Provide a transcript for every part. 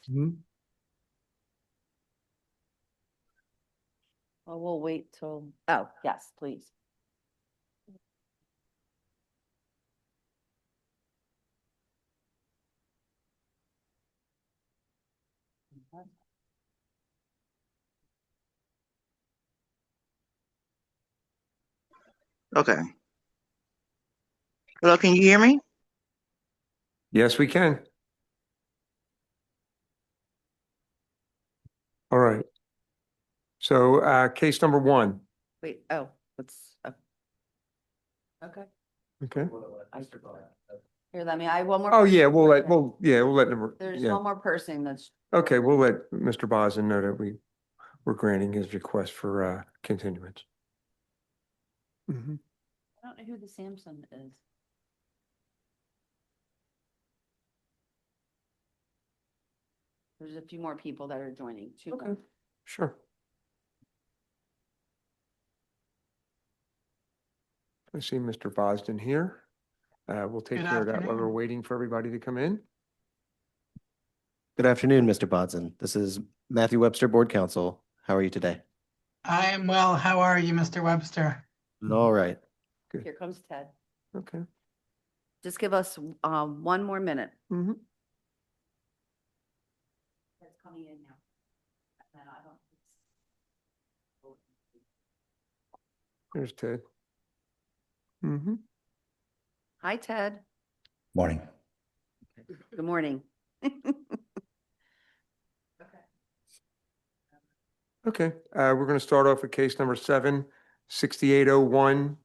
Mhm. Well, we'll wait till, oh, yes, please. Okay. Hello, can you hear me? Yes, we can. All right. So, case number 1. Wait, oh, let's, oh. Okay. Okay. Here, let me, I have one more. Oh, person. yeah, we'll let them, There's yeah. one more person that's, Okay, we'll let Mr. Bosden know that we're granting his request for, continuance. Mhm. I don't know who the Samson is. There's a few more people that are joining. Okay. Sure. I see Mr. Bosden here. We'll take Good care of that while we're afternoon. waiting for everybody to come in. Good afternoon, Mr. Bodson. This is Matthew Webster, Board Counsel. How are you today? I am well. How are you, Mr. Webster? All right. Here comes Ted. Okay. Just give us one more minute. Mm-hmm. Ted's coming in now. And I don't. There's Ted. Mm-hmm. Hi, Ted. Morning. Good morning. Okay, we're going to start off with case number 76801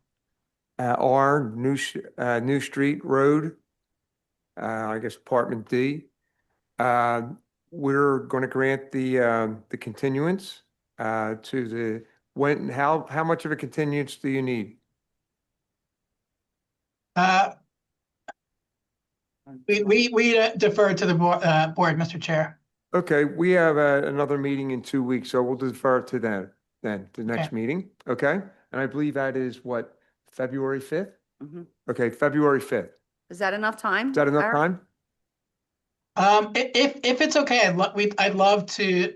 R New Street Road. I guess apartment D. We're going to grant the continuance to the how much of a continuance do you need? We defer to the board, Mr. Chair. Okay, we have another meeting in 2 weeks, so we'll defer to that then, the next Okay. meeting, okay? And I believe that is what, February 5th? Mhm. Okay, February 5th. Is that enough time? Is that enough Eric? time? If it's okay, I'd love to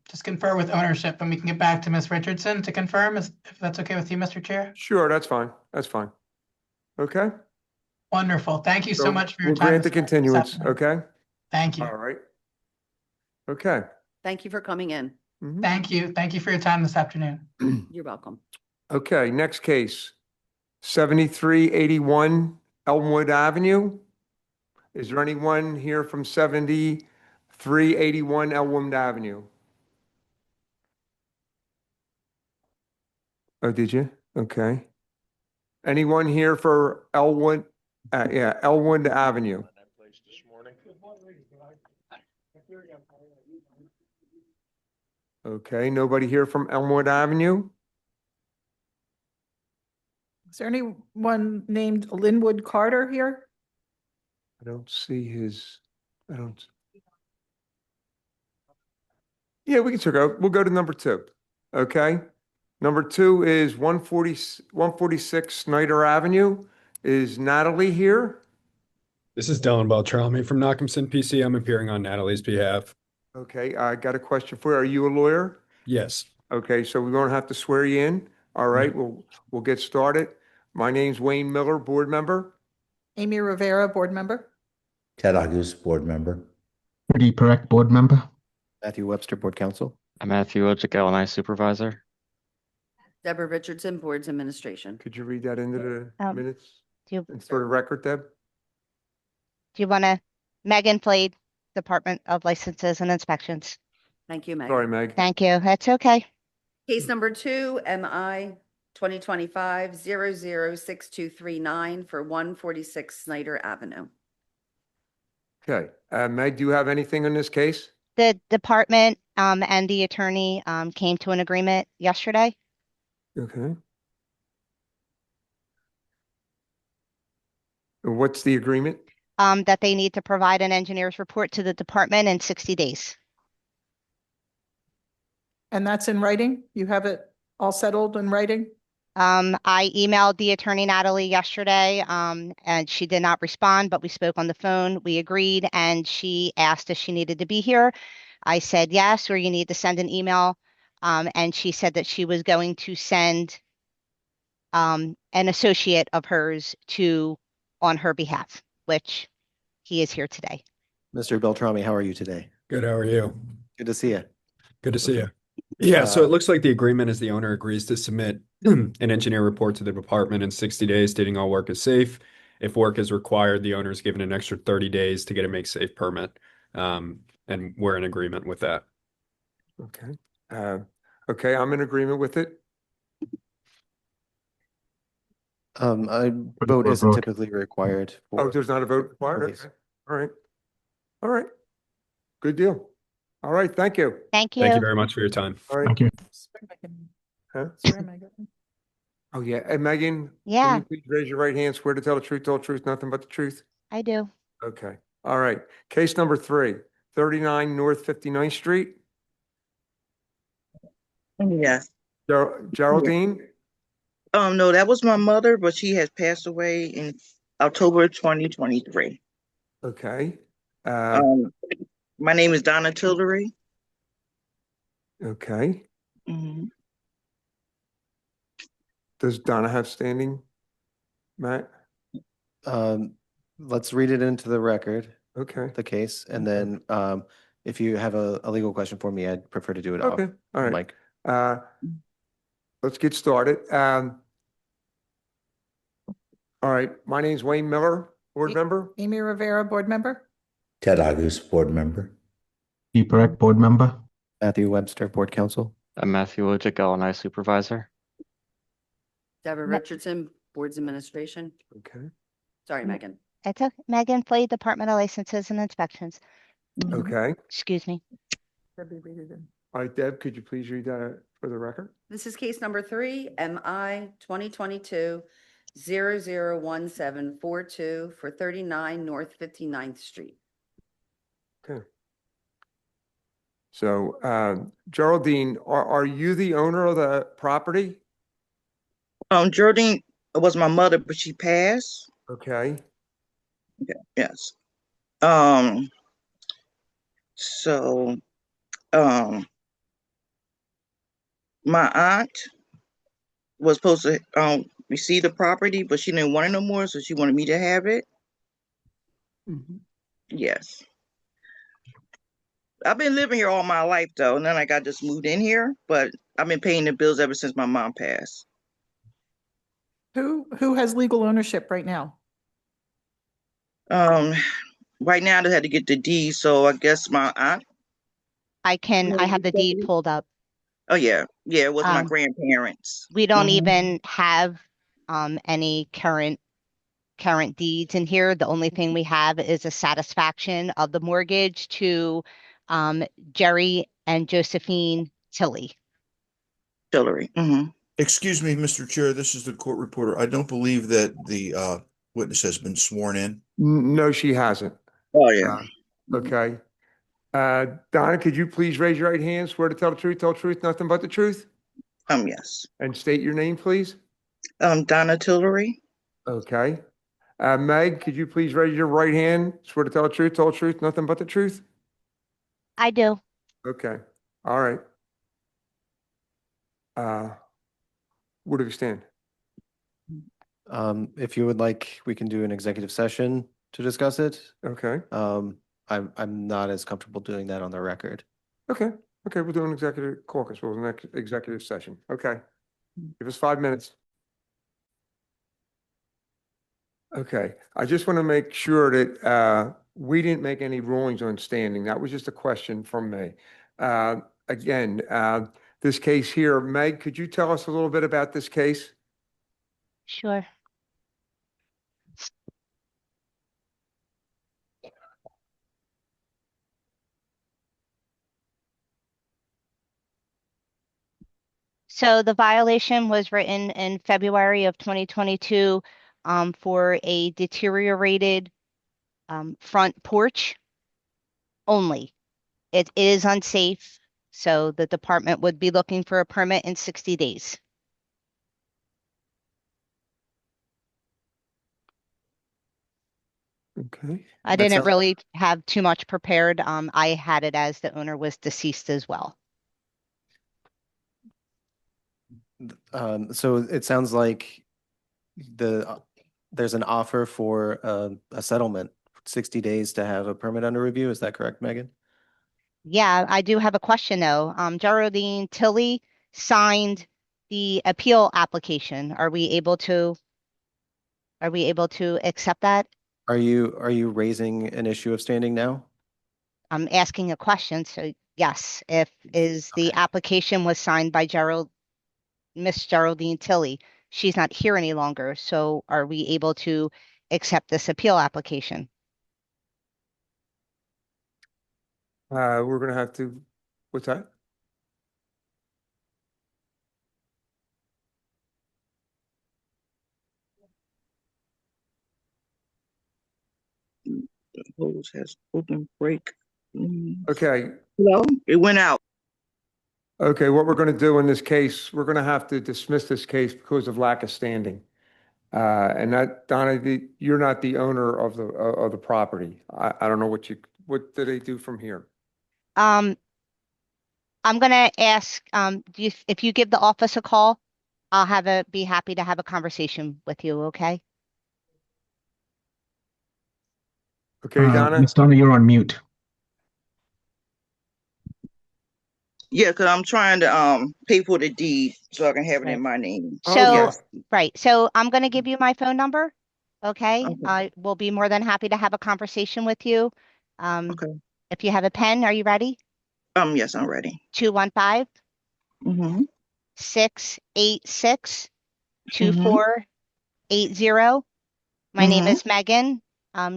just confer with ownership, and we can get back to Ms. Richardson to confirm, if that's okay with you, Mr. Chair. Sure, that's fine. That's fine. Okay? Wonderful. Thank you so much for your We'll time. grant the this continuance, afternoon. okay? Thank you. All right. Okay. Thank you for coming in. Mhm. Thank you. Thank you for your time this afternoon. You're welcome. Okay, next case, 7381 Elmwood Avenue. Is there anyone here from 7381 Elmwood Avenue? Oh, did you? Okay. Anyone here for Elmwood, Elmwood Avenue? Okay, nobody here from Elmwood Avenue? Is there anyone named Linwood Carter here? I don't see his, I don't. Yeah, we can check out. We'll go to number 2. Okay. Number 2 is 146 Snyder Avenue. Is Natalie here? This is Dylan Beltrami from Knockhamson PC. I'm appearing on Natalie's behalf. Okay, I got a question for you. Are you a lawyer? Yes. Okay, so we're gonna have to swear you in. All right, we'll get started. My name's Wayne Miller, board member. Amy Rivera, board member. Ted August, board member. Rudy Perec, board member. Matthew Webster, Board Counsel. I'm Matthew Wojcik, LNI supervisor. Deborah Richardson, Boards Administration. Could you read that into the minutes? Do For the record, Deb? you want to, Megan Flade, Department of Licenses and Inspections. Thank you, Meg. Sorry, Meg. Thank you. That's okay. Case number 2, MI 2025-006239 for 146 Snyder Avenue. Okay, Meg, do you have anything in this case? The department and the attorney came to an agreement yesterday. Okay. What's the agreement? That they need to provide an engineer's report to the department in 60 days. And that's in writing? You have it all settled in writing? I emailed the attorney Natalie yesterday, and she did not respond, but we spoke on the phone. We agreed, and she asked if she needed to be here. I said yes, or you need to send an email. And she said that she was going to send an associate of hers on her behalf, which he is here today. Mr. Beltrami, how are you today? Good, how are you? Good to see you. Good to see you. Yeah, so Uh, it looks like the agreement is the owner agrees to submit an engineer report to the department in 60 days stating all work is safe. If work is required, the owner is given an extra 30 days to get a make safe permit. And we're in agreement with that. Okay. Okay, I'm in agreement with it. A vote isn't typically required Oh, for, there's not a vote required? Release. Okay. All right. All right. Good deal. All right, thank you. Thank Thank you you. very much for your time. All right. Thank you. Swear, Megan. Huh? Swear, Megan. Oh, yeah. And Megan, can Yeah, you please raise your right hand, swear to tell the truth, nothing but the truth? I do. Okay. All right. Case number 3, 39 North 59th Street. Yes. Geraldine? No, that was my mother, but she has passed away in October 2023. Okay. My name is Donna Tillery. Okay. Mhm. Does Donna have standing, Matt? let's read it into the record, Okay. the case, and then if you have a legal question for me, I'd prefer to do it off Okay. All right. mic. Let's get started. All right. My name's Wayne Miller, board member. Amy Rivera, board member. Ted August, board member. Rudy Perec, board member. Matthew Webster, Board Counsel. I'm Matthew Wojcik, LNI supervisor. Deborah Richardson, Boards Administration. Okay. Sorry, Megan. It's okay. Megan Flay, Department of Licenses and Inspections. Okay. Excuse me. Debbie, read it in. All right, Deb, could you please read that for the record? This is case number 3, MI 2022-001742 for 39 North 59th Street. Okay. So, Geraldine, are you the owner of the property? Geraldine was my mother, but she passed. Okay. Yes. So, my aunt was supposed to receive the property, but she didn't want it no more, so she wanted me to have it. Yes. I've been living here all my life though, and then I got just moved in here, but I've been paying the bills ever since my mom passed. Who has legal ownership right now? Right now they had to get the deed, so I guess my aunt. I have the deed pulled up. Oh yeah, it was my Um, grandparents. We don't Mhm. even have any current deeds in here. The only thing we have is a satisfaction of the mortgage to Jerry and Josephine Tilly. Hillary. Excuse me, Mr. Chair, this is the court reporter. I don't believe that the witness has been sworn in. No, she hasn't. Oh yeah. Okay. Donna, could you please raise your right hand, swear to tell the truth, nothing but the truth? Yes. And state your name, please. Donna Tillery. Okay. Meg, could you please raise your right hand, swear to tell the truth, nothing but the truth? I do. Okay. All right. Where do we stand? If you would like, we can do an executive session to discuss it. Okay. I'm not as comfortable doing that on the record. Okay. Okay. We'll do an executive caucus. We'll do an executive session. Okay. Give us 5 minutes. Okay. I just want to make sure that we didn't make any rulings on standing. That was just a question from me. Again, this case here, Meg, could you tell us a little bit about this case? Sure. So the violation was written in February of 2022 for a deteriorated front porch only. It is unsafe, so the department would be looking for a permit in 60 days. Okay. I That didn't sounds- really have too much prepared. I had it as the owner was deceased as well. So it sounds like there's an offer for a settlement, 60 days to have a permit under review. Is that correct, Megan? Yeah, I do have a question though. Geraldine Tilly signed the appeal application. Are we able to accept that? Are you raising an issue of standing now? I'm asking a question, so yes, the Okay. application was signed by Miss Geraldine Tilly. She's not here any longer, so are we able to accept this appeal application? We're gonna have to, what's that? The hose has open break. Okay, Hello? It went out. okay, what we're gonna do in this case, we're gonna have to dismiss this case because of lack of standing. And that, Donna, you're not the owner of the property. I don't know what do they do from here? I'm gonna ask, if you give the office a call, I'll be happy to have a conversation with you, okay? Okay, Donna? Ms. Donna, you're on mute. Yeah, because I'm trying to pay for the deed so I can have it Right. in my name. Oh, So, yes. right, so I'm gonna give you my phone number, okay? Okay. I will be more than happy to have a conversation with you. Okay. If you have a pen, are you ready? Yes, I'm ready. 215 Mm-hmm. 686 2480. My name Mhm. is Megan.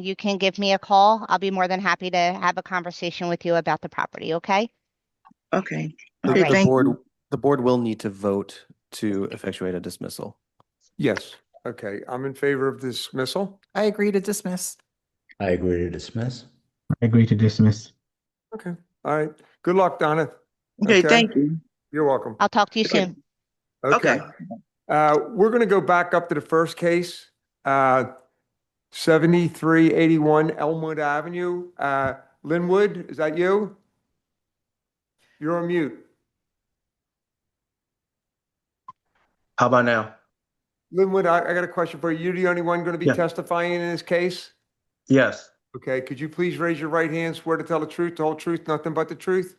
You can give me a call. I'll be more than happy to have a conversation with you about the property, okay? Okay. The- Okay, right. The thank board, you. the board will need to vote to effectuate a dismissal. Yes, okay, I'm in favor of dismissal. I agree to dismiss. I agree to dismiss. I agree to dismiss. Okay, all right. Good luck, Donna. Okay, thank you. You're welcome. I'll talk to you Okay. soon. Okay. We're going to go back up to the first case, 7381 Elmwood Avenue. Linwood, is that you? You're on mute. How about now? Linwood, I got a question for you. You're the only one going to be Yeah. testifying in this case? Yes. Okay, could you please raise your right hand, swear to tell the truth, the whole truth, nothing but the truth?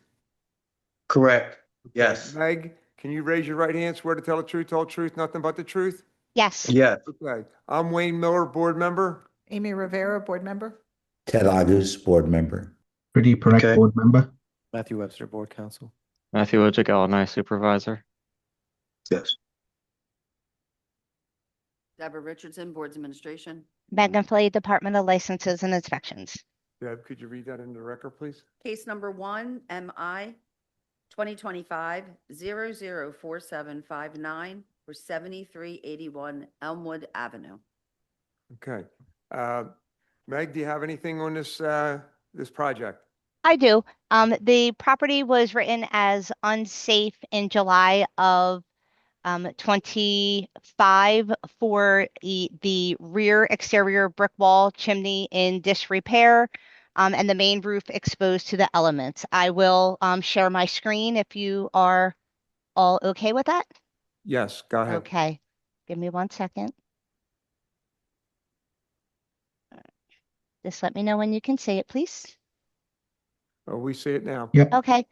Correct. Meg, can you raise your right hand, swear to tell the truth, the whole truth, nothing but the truth? Yes. Yes. Okay, I'm Wayne Miller, board member. Amy Rivera, board member. Ted Agus, board member. Pretty Parek, Okay. board member. Matthew Webster, board counsel. Matthew Wojcik, LNI supervisor. Yes. Deborah Richardson, Boards Administration. Megan Flay, Department of Licenses and Inspections. Deb, could you read that into the record, please? Case number 1, MI 2025-004759 for 7381 Elmwood Avenue. Okay. Meg, do you have anything on this project? I do. The property was written as unsafe in July of 25 for the rear exterior brick wall chimney in disrepair, and the main roof exposed to the elements. I will share my screen if you are all okay with that. Yes, go ahead. Okay, give me 1 second. Just let me know when you can see it, please. Oh, we see it now. Yep. Okay.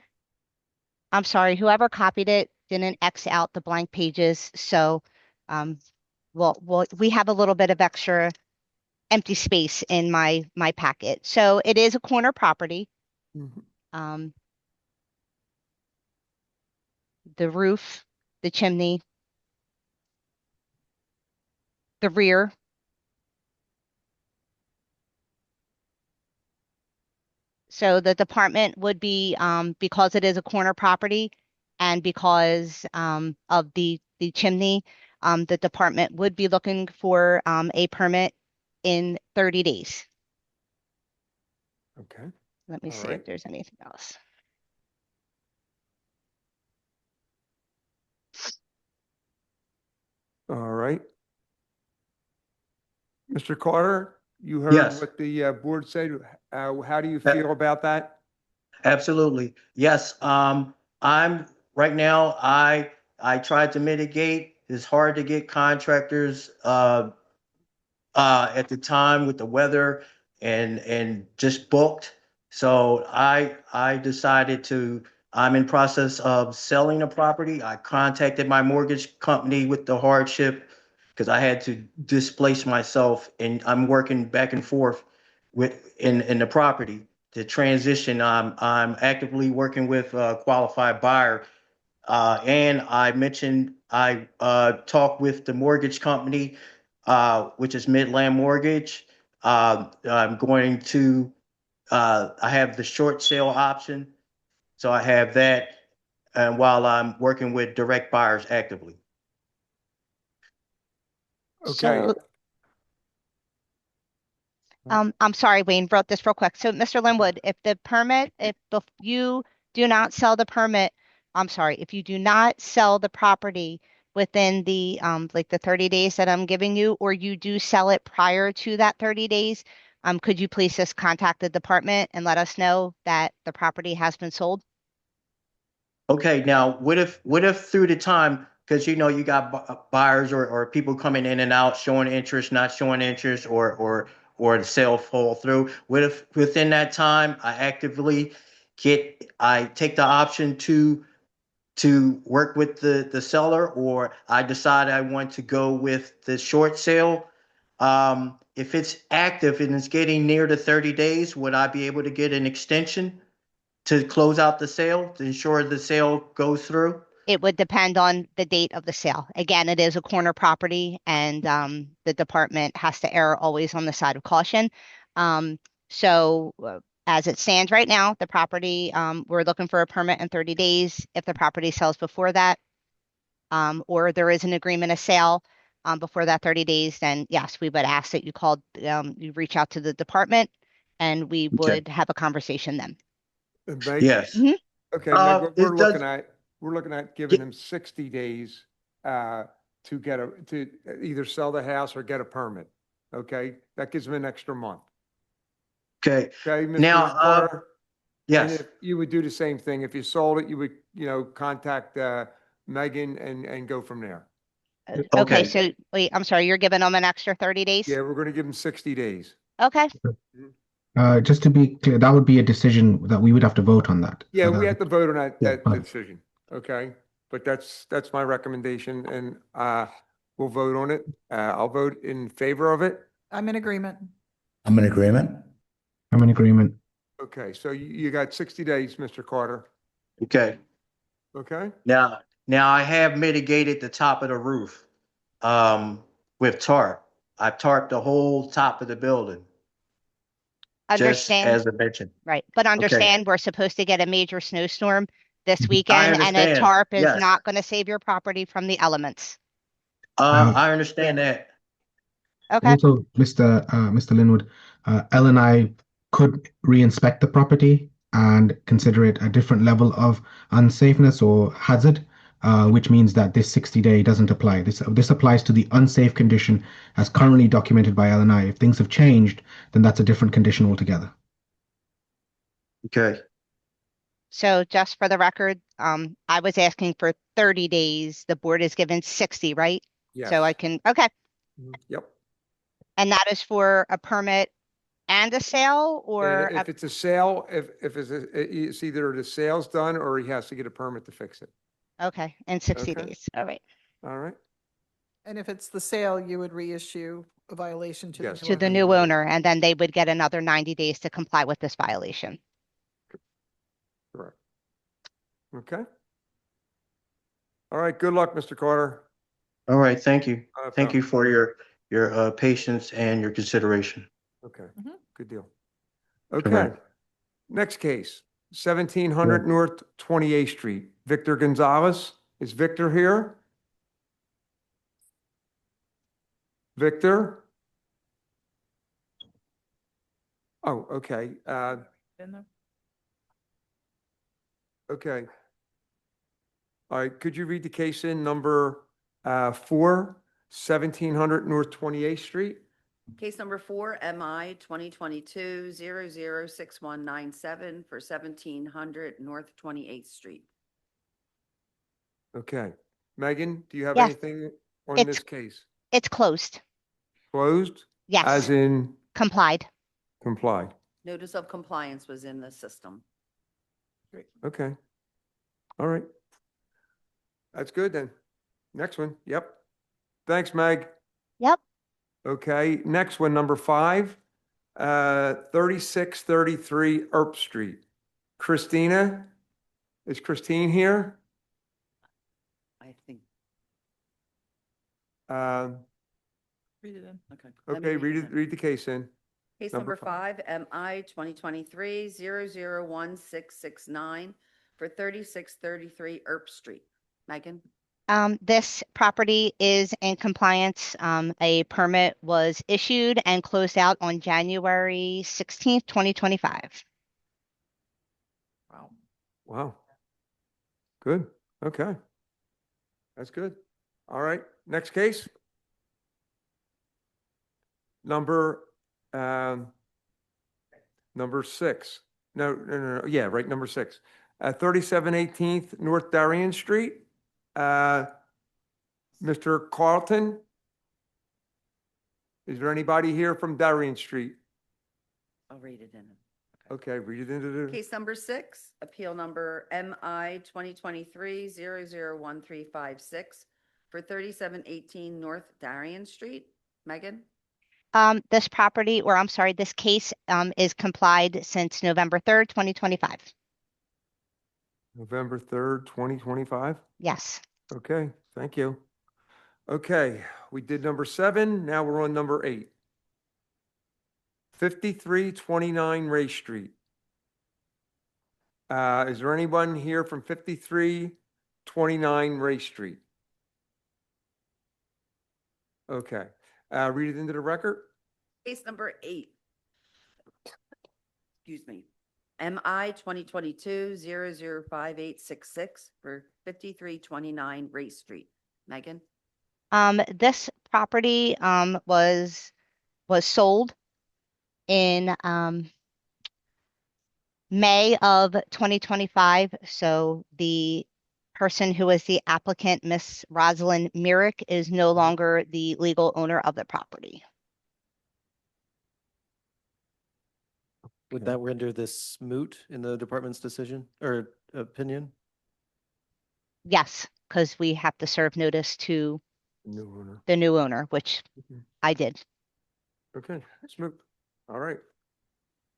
I'm sorry, whoever copied it didn't X out the blank pages, so we have a little bit of extra empty space in my packet. So it is a corner property. Mhm. The roof, the chimney, the rear. So the department would be, because it is a corner property and because of the chimney, the department would be looking for a permit in 30 days. Okay, Let me All see right. if there's anything else. all right. Mr. Carter, You heard Yes. what the board said. How do you Uh, feel about that? Absolutely. Yes. I'm right now, I tried to mitigate. It's hard to get contractors at the time with the weather and just booked. So I decided to, I'm in process of selling the property. I contacted my mortgage company with the hardship because I had to displace myself, and I'm working back and forth with in the property. The transition, I'm actively working with a qualified buyer. And I mentioned I talked with the mortgage company, which is Midland Mortgage. I'm going to, I have the short sale option. So I have that. And while I'm working with direct buyers actively. Okay. So, I'm sorry, Wayne, wrote this real quick. So Mr. Linwood, if the permit, if you do not sell the permit, I'm sorry, if you do not sell the property within the, like the 30 days that I'm giving you, or you do sell it prior to that 30 days, could you please just contact the department and let us know that the property has been sold? Okay, now what if through the time, because you know you got buyers or people coming in and out, showing interest, not showing interest, or the sale fall through. What if within that time I actively I take the option to work with the seller, or I decide I want to go with the short sale? If it's active and it's getting near the 30 days, would I be able to get an extension to close out the sale, to ensure the sale goes through? It would depend on the date of the sale. Again, it is a corner property, and the department has to err always on the side of caution. So as it stands right now, the property, we're looking for a permit in 30 days. If the property sells before that, or there is an agreement of sale before that 30 days, then yes, we would ask that you reach out to the department, and we would have a conversation then. Meg? Yes. Mhm. Okay, Meg, what it does- we're looking at giving him 60 days to either sell the house or get a permit. Okay, that gives him an extra month. Okay, Okay, Mr. now, Carter? And yes, if you would do the same thing, if you sold it, you would, contact Megan and go from there. Okay, Okay. so wait, I'm sorry, you're giving them an extra 30 days? Yeah, we're going to give him 60 days. Okay, Just to be clear, that would be a decision that we would have to vote on that. Yeah, we have to vote on that, Yeah, that fine. decision. Okay, but that's my recommendation, and we'll vote on it. I'll vote in favor of it. I'm in agreement. I'm in agreement. I'm in agreement. Okay, so you got 60 days, Mr. Carter. okay. Okay? Now I have mitigated the top of the roof with tarp. I tarped the whole top of the building, just understand, as I mentioned. right, but understand, we're supposed to get a major snowstorm this weekend, and a understand, tarp is yes. not going to save your property from the elements. I understand that. Okay, Also, Mr. Linwood, Elle and I could re-inspect the property and consider it a different level of unsafeness or hazard, which means that this 60-day doesn't apply. This applies to the unsafe condition as currently documented by Elle and I. If things have changed, then that's a different condition altogether. Okay. so just for the record, I was asking for 30 days. The board is given 60, right? Yes. So I can, okay, Yep. and that is for a permit and a sale, or And if it's a sale, if it's either the sale's done or he has to get a permit to fix it. okay, in 60 Okay. days, all right. All right? And if it's the sale, you would reissue a violation to the Yes. new To the owner. new owner, and then they would get another 90 days to comply with this violation. Correct. Okay? All right, good luck, Mr. Carter. All right. Thank you. Not a Thank problem. you for your patience and your consideration. Okay, Mhm. good deal. Okay, Correct. next case, 1700 North 28th Street, Victor Gonzalez. Is Victor here? Victor? Oh, okay, In there. okay. All right, could you read the case in number 4, 1700 North 28th Street? Case number 4, MI 2022-006197 for 1700 North 28th Street. Okay. Megan, do you have Yes. anything on It's- this case? It's closed. Closed? Yes. As in Complied. complied? Notice of compliance was in the system. Okay. All right. That's good then. Next one. Yep. Thanks, Meg. Yep. Okay, next one, number 5, 3633 Earp Street. Christina? Is Christine here? I think, Um, Read it in. okay. Let me Okay, read it. it, read the case in. Case Number number 5, MI 2023-001669 for 3633 Earp Street. Megan? This property is in compliance. A permit was issued and closed out on January 16th, 2025. Wow. Wow. Good, okay. That's good. All right, next case. Number 6. No, yeah, right, number 6. 3718th North Darien Street. Mr. Carlton? Is there anybody here from Darien Street? I'll read it in. Okay, read it into the, Case number 6, appeal number MI 2023-001356 for 3718 North Darien Street. Megan? This property, or I'm sorry, this case, is complied since November 3rd, 2025. November 3rd, 2025? Yes. Okay, thank you. Okay, we did number 7, now we're on number 8. 5329 Ray Street. Is there anyone here from 5329 Ray Street? Okay, read it into the record. Case number 8. Excuse me. MI 2022-005866 for 5329 Ray Street. Megan? This property, was sold in, May of 2025. So the person who was the applicant, Miss Rosalind Myrick, is no longer the legal owner of the property. Would that render this moot in the department's decision or opinion? Yes, because we have to serve notice to New owner. the new owner, which Mhm. I did. Okay, let's move. All right.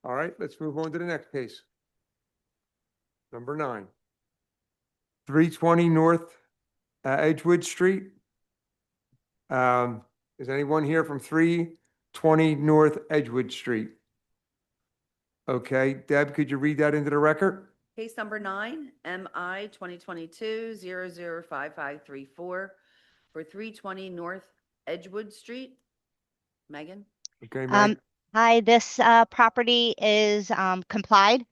All right, let's move on to the next case. Number 9. 320 North Edgewood Street. Is anyone here from 320 North Edgewood Street? Okay, Deb, could you read that into the record? Case number 9, MI 2022-005534 for 320 North Edgewood Street. Megan? Okay, Meg? Hi, this property is complied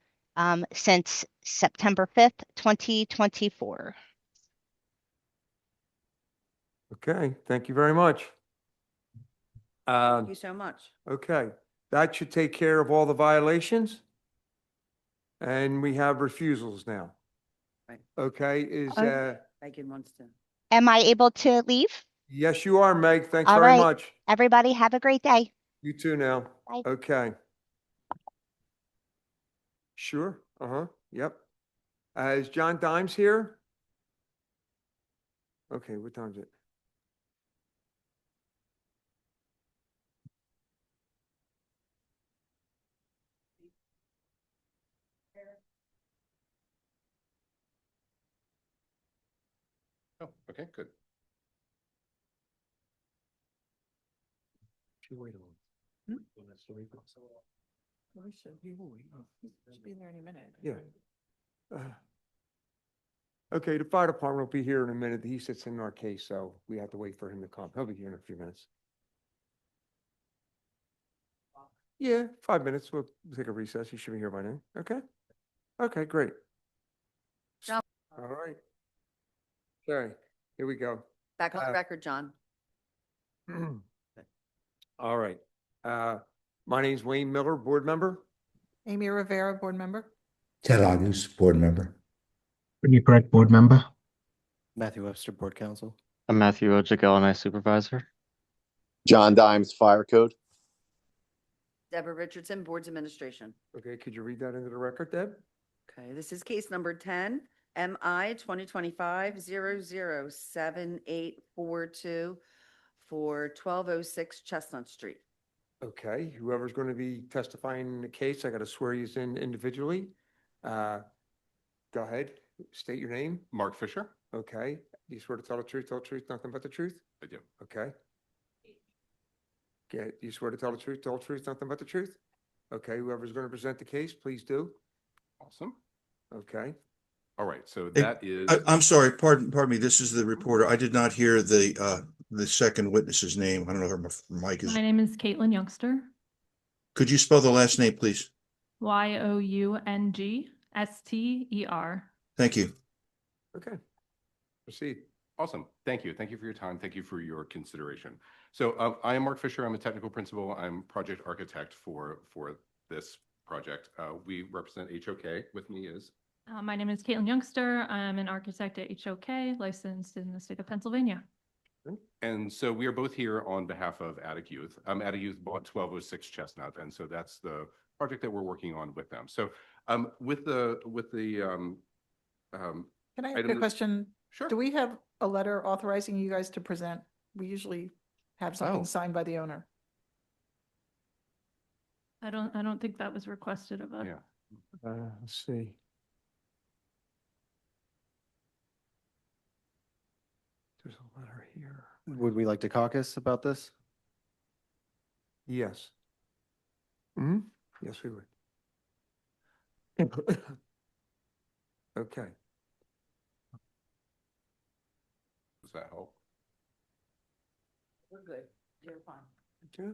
since September 5th, 2024. Okay, thank you very much. Thank you so much. Okay, that should take care of all the violations. And we have refusals now. Right. Okay, is, Megan wants to. Am I able to leave? yes, you are, Meg. Thanks All very right. much. Everybody have a great day. You too now. Bye. Okay. Sure, yep. Is John Dimes here? Okay, what time is it? Oh, okay, good. Should wait a moment. Should be there any minute. Yeah. Okay, the fire department will be here in a minute. He sits in our case, so we have to wait for him to come. He'll be here in a few minutes. Yeah, 5 minutes. We'll take a recess. He should be here by now. Okay? Okay, great. John. All right. Okay, here we go. Back on the Uh, record, John. All right. My name's Wayne Miller, board member. Amy Rivera, board member. Ted Agus, board member. Brittany Brett, board member. Matthew Webster, Board Counsel. I'm Matthew Wojcik, LNI Supervisor. John Dimes, Fire Code. Deborah Richardson, Boards Administration. Okay, could you read that into the record, Deb? Okay, this is case number 10, MI 2025-007842 for 1206 Chestnut Street. Okay, whoever's going to be testifying in the case, I got to swear you in individually. Go ahead, state your name. Mark Fisher. Okay, you swear to tell the truth, nothing but the truth? I do. Okay. Okay, you swear to tell the truth, nothing but the truth? Okay, whoever's going to present the case, please do. Awesome. Okay. All right. So Hey, that is. I'm sorry, pardon me. This is the reporter. I did not hear the second witness's name. I don't know if her mic is. My name is Caitlin Youngster, Could you spell the last name, please? Youngster. Thank you. Okay. Proceed. Awesome. Thank you. Thank you for your time. Thank you for your consideration. So I am Mark Fisher. I'm a technical principal. I'm project architect for this project. We represent HOK. With me is. My name is Caitlin Youngster. I'm an architect at HOK, licensed in the state of Pennsylvania. And so we are both here on behalf of Attic Youth. Attic Youth bought 1206 Chestnut, and so that's the project that we're working on with them. So with the Can I ask item a that- question? Sure. Do we have a letter authorizing you guys to present? We usually have something Oh. signed by the owner. I don't think that was requested of us. Yeah. Let's see. There's a letter here. Would we like to caucus about this? Yes. Hmm. Yes, we would. Okay. Does that help? We're good. You're fine. Okay.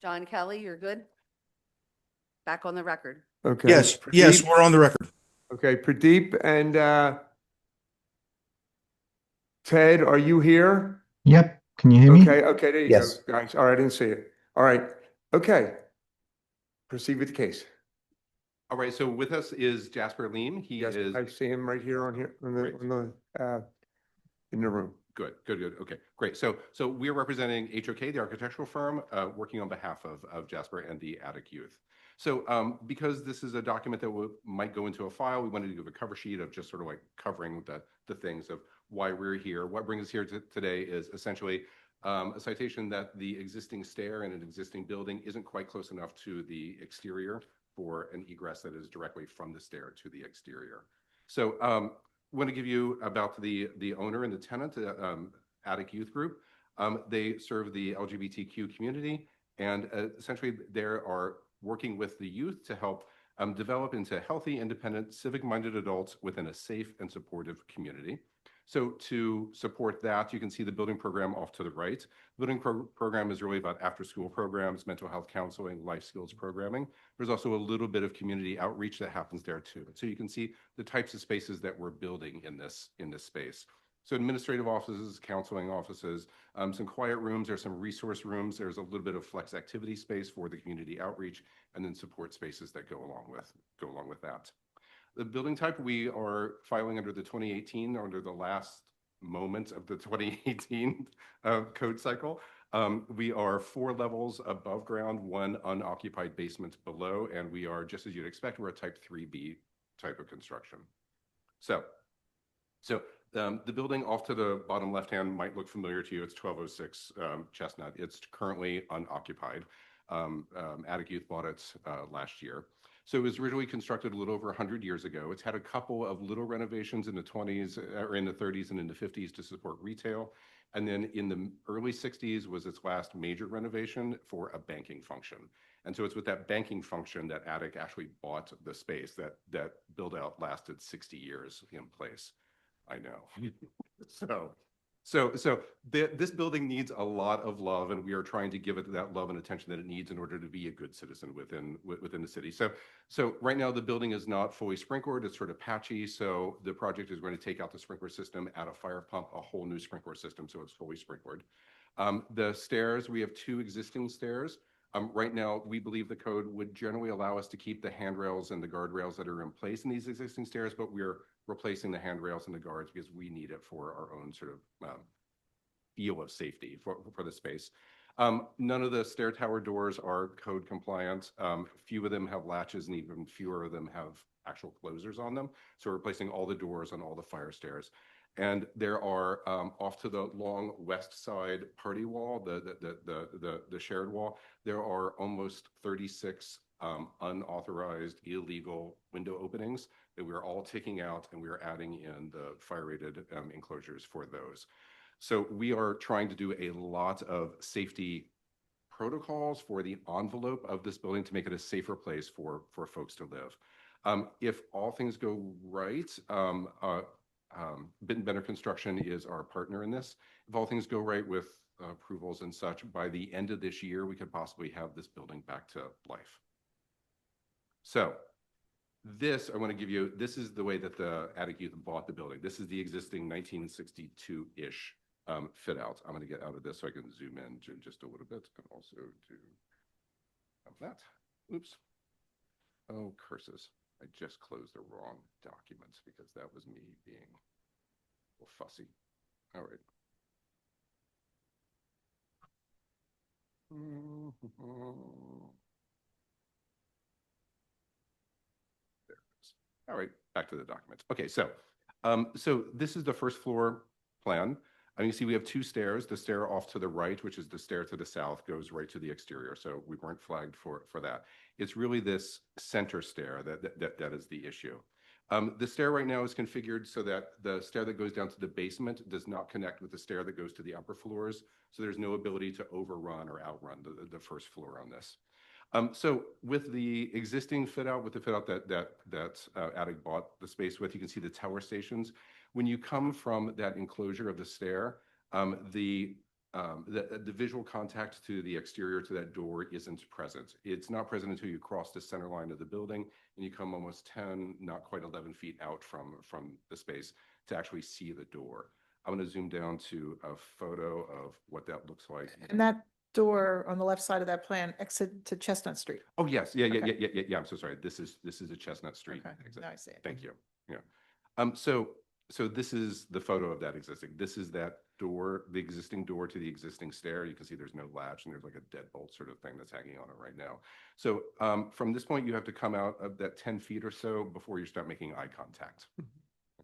John Kelly, you're good? Back on the record. Okay. Yes, Pradeep? we're on the record. Okay, Pradeep and Ted, are you here? Yep. Can you hear me? Okay, there you go, Yes. guys. All right, I didn't see it. All right, okay. Proceed with the case. All right. So with us is Jasper Lean. He Yes, is. I see him right here on Great. in the room. Good. Okay, great. So we're representing HOK, the architectural firm, working on behalf of Jasper and the Attic Youth. So because this is a document that might go into a file, we wanted to give a cover sheet of just sort of like covering the things of why we're here. What brings us here today is essentially a citation that the existing stair in an existing building isn't quite close enough to the exterior for an egress that is directly from the stair to the exterior. So I want to give you about the owner and the tenant, Attic Youth Group. They serve the LGBTQ community, and essentially they are working with the youth to help develop into healthy, independent, civic-minded adults within a safe and supportive community. So to support that, you can see the building program off to the right. The building program is really about after-school programs, mental health counseling, life skills programming. There's also a little bit of community outreach that happens there too. So you can see the types of spaces that we're building in this space. So administrative offices, counseling offices, some quiet rooms, there's some resource rooms, there's a little bit of flex activity space for the community outreach, and then support spaces that go along with that. The building type, we are filing under the 2018, under the last moment of the 2018 code cycle. We are 4 levels above ground, 1 unoccupied basement below, and we are, just as you'd expect, we're a type 3B type of construction. So the building off to the bottom left-hand might look familiar to you. It's 1206 Chestnut. It's currently unoccupied. Attic Youth bought it last year. So it was originally constructed a little over 100 years ago. It's had a couple of little renovations in the 20s or in the 30s and in the 50s to support retail. And then in the early 60s was its last major renovation for a banking function. And so it's with that banking function that Attic actually bought the space. That build out lasted 60 years in place. I know. So this building needs a lot of love, and we are trying to give it that love and attention that it needs in order to be a good citizen within the city. So right now the building is not fully sprinklered; it's sort of patchy. So the project is going to take out the sprinkler system, add a fire pump, a whole new sprinkler system, so it's fully sprinklered. The stairs, we have two existing stairs. Right now, we believe the code would generally allow us to keep the handrails and the guardrails that are in place in these existing stairs, but we're replacing the handrails and the guards because we need it for our own sort of feel of safety for the space. None of the stair tower doors are code compliant. Few of them have latches and even fewer of them have actual closers on them. So we're replacing all the doors on all the fire stairs. And there are off to the long west side party wall, the shared wall, there are almost 36 unauthorized illegal window openings that we're all taking out, and we're adding in the fire rated enclosures for those. So we are trying to do a lot of safety protocols for the envelope of this building to make it a safer place for folks to live. If all things go right, Bittenbender Construction is our partner in this. If all things go right with approvals and such, by the end of this year, we could possibly have this building back to life. So this, I want to give you, this is the way that the Attic Youth bought the building. This is the existing 1962-ish fit out. I'm going to get out of this so I can zoom in just a little bit and also do that. Oops. Oh, curses. I just closed the wrong document because that was me being a little fussy. All right. There it is. All right, back to the document. Okay, so this is the first floor plan. And you see we have two stairs. The stair off to the right, which is the stair to the south, goes right to the exterior. So we weren't flagged for that. It's really this center stair that is the issue. The stair right now is configured so that the stair that goes down to the basement does not connect with the stair that goes to the upper floors. So there's no ability to overrun or outrun the first floor on this. So with the existing fit out, with the fit out that Attic bought the space with, you can see the tower stations. When you come from that enclosure of the stair, the visual contact to the exterior to that door isn't present. It's not present until you cross the center line of the building and you come almost 10, not quite 11 feet out from the space to actually see the door. I'm going to zoom down to a photo of what that looks like. And that door on the left side of that plan exit to Chestnut Street. Oh, yes. Yeah. Okay. Yeah. I'm so sorry. This is a Chestnut Street. Okay, exit. now I see it. Thank you. Yeah. So this is the photo of that existing. This is that door, the existing door to the existing stair. You can see there's no latch and there's like a deadbolt sort of thing that's hanging on it right now. So from this point, you have to come out of that 10 feet or so before you start making eye contact.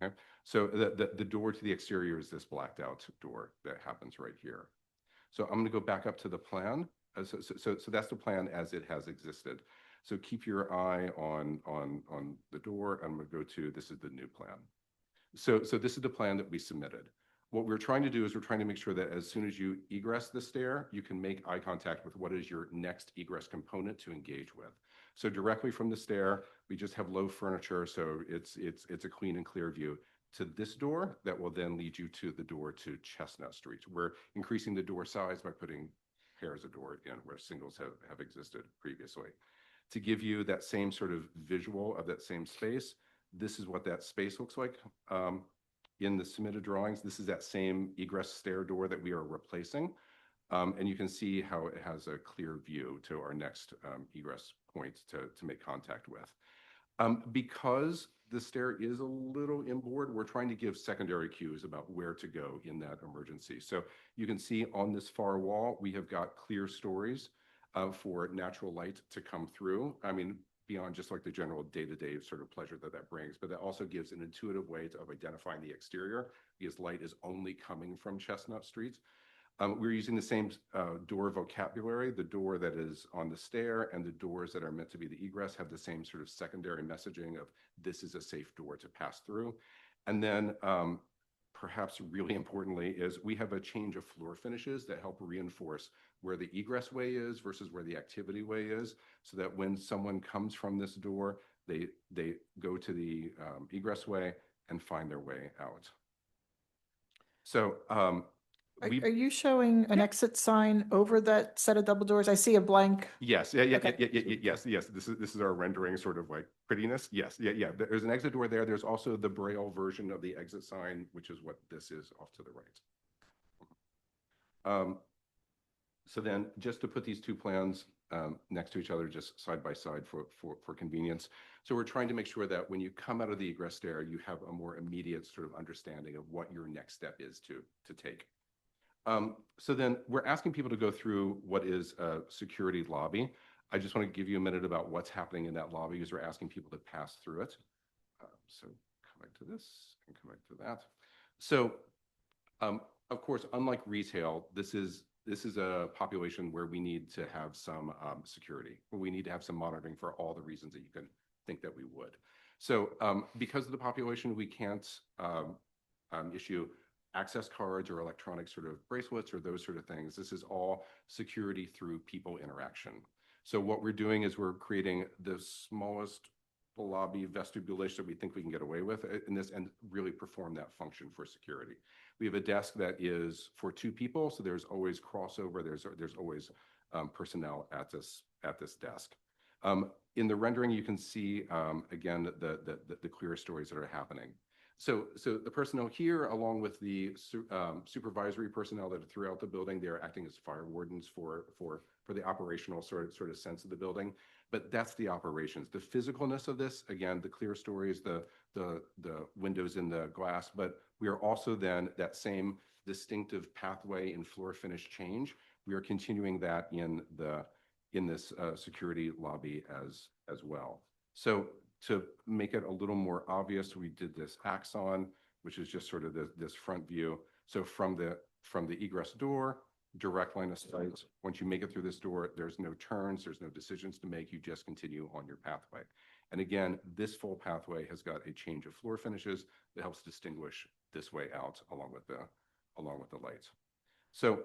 Okay. So the door to the exterior is this blacked out door that happens right here. So I'm going to go back up to the plan. So that's the plan as it has existed. So keep your eye on the door. I'm going to go to, this is the new plan. So this is the plan that we submitted. What we're trying to do is we're trying to make sure that as soon as you egress the stair, you can make eye contact with what is your next egress component to engage with. So directly from the stair, we just have low furniture, so it's a clean and clear view to this door that will then lead you to the door to Chestnut Street. We're increasing the door size by putting pairs of door in where singles have existed previously. To give you that same sort of visual of that same space, this is what that space looks like in the submitted drawings. This is that same egress stair door that we are replacing. And you can see how it has a clear view to our next egress point to make contact with. Because the stair is a little inboard, we're trying to give secondary cues about where to go in that emergency. So you can see on this far wall, we have got clear stories for natural light to come through. I mean, beyond just like the general day-to-day sort of pleasure that brings, but that also gives an intuitive way of identifying the exterior because light is only coming from Chestnut Street. We're using the same door vocabulary. The door that is on the stair and the doors that are meant to be the egress have the same sort of secondary messaging of this is a safe door to pass through. And then perhaps really importantly is we have a change of floor finishes that help reinforce where the egress way is versus where the activity way is, so that when someone comes from this door, they go to the egress way and find their way out. So Are you showing an exit sign over that set of double doors? I see a blank. Yes, yes. This is our rendering sort of like prettiness. Yes, yeah. There's an exit door there. There's also the Braille version of the exit sign, which is what this is off to the right. So then just to put these two plans next to each other, just side by side for convenience. So we're trying to make sure that when you come out of the egress stair, you have a more immediate sort of understanding of what your next step is to take. So then we're asking people to go through what is a security lobby. I just want to give you a minute about what's happening in that lobby because we're asking people to pass through it. So come back to this and come back to that. So of course, unlike retail, this is a population where we need to have some security, where we need to have some monitoring for all the reasons that you can think that we would. So because of the population, we can't issue access cards or electronic sort of bracelets or those sort of things. This is all security through people interaction. So what we're doing is we're creating the smallest lobby vestibulation that we think we can get away with in this and really perform that function for security. We have a desk that is for 2 people, so there's always crossover. There's always personnel at this desk. In the rendering, you can see again the clear stories that are happening. So the personnel here, along with the supervisory personnel that are throughout the building, they are acting as fire wardens for the operational sort of sense of the building. But that's the operations. The physicalness of this, again, the clear stories, the windows in the glass, but we are also then that same distinctive pathway in floor finish change. We are continuing that in this security lobby as well. So to make it a little more obvious, we did this axon, which is just sort of this front view. So from the egress door, direct line of sight. Once you make it through this door, there's no turns, there's no decisions to make. You just continue on your pathway. And again, this full pathway has got a change of floor finishes that helps distinguish this way out along with the lights. So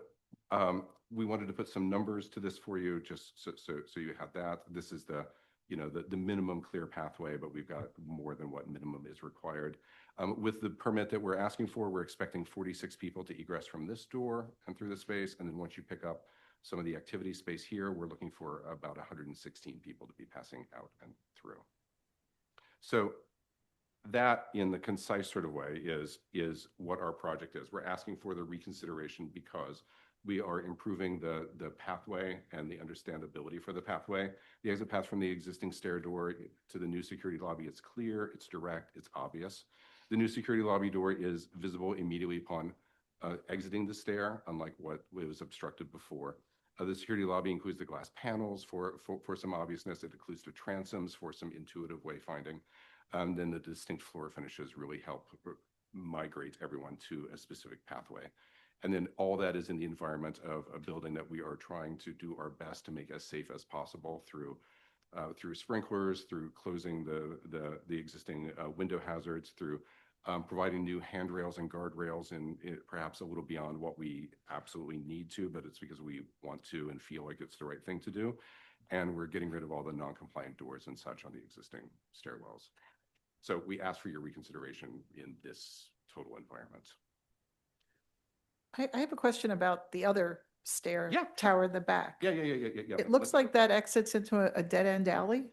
we wanted to put some numbers to this for you, just so you have that. This is the minimum clear pathway, but we've got more than what minimum is required. With the permit that we're asking for, we're expecting 46 people to egress from this door and through the space. And then once you pick up some of the activity space here, we're looking for about 116 people to be passing out and through. So that, in the concise sort of way, is what our project is. We're asking for the reconsideration because we are improving the pathway and the understandability for the pathway. The exit path from the existing stair door to the new security lobby, it's clear, it's direct, it's obvious. The new security lobby door is visible immediately upon exiting the stair, unlike what was obstructed before. The security lobby includes the glass panels for some obviousness. It includes the transoms for some intuitive wayfinding. Then the distinct floor finishes really help migrate everyone to a specific pathway. And then all that is in the environment of a building that we are trying to do our best to make as safe as possible through sprinklers, through closing the existing window hazards, through providing new handrails and guardrails, and perhaps a little beyond what we absolutely need to, but it's because we want to and feel like it's the right thing to do. And we're getting rid of all the non-compliant doors and such on the existing stairwells. So we ask for your reconsideration in this total environment. I have a question about the other stair Yeah. tower in the back. Yeah. It looks like that exits into a dead-end alley.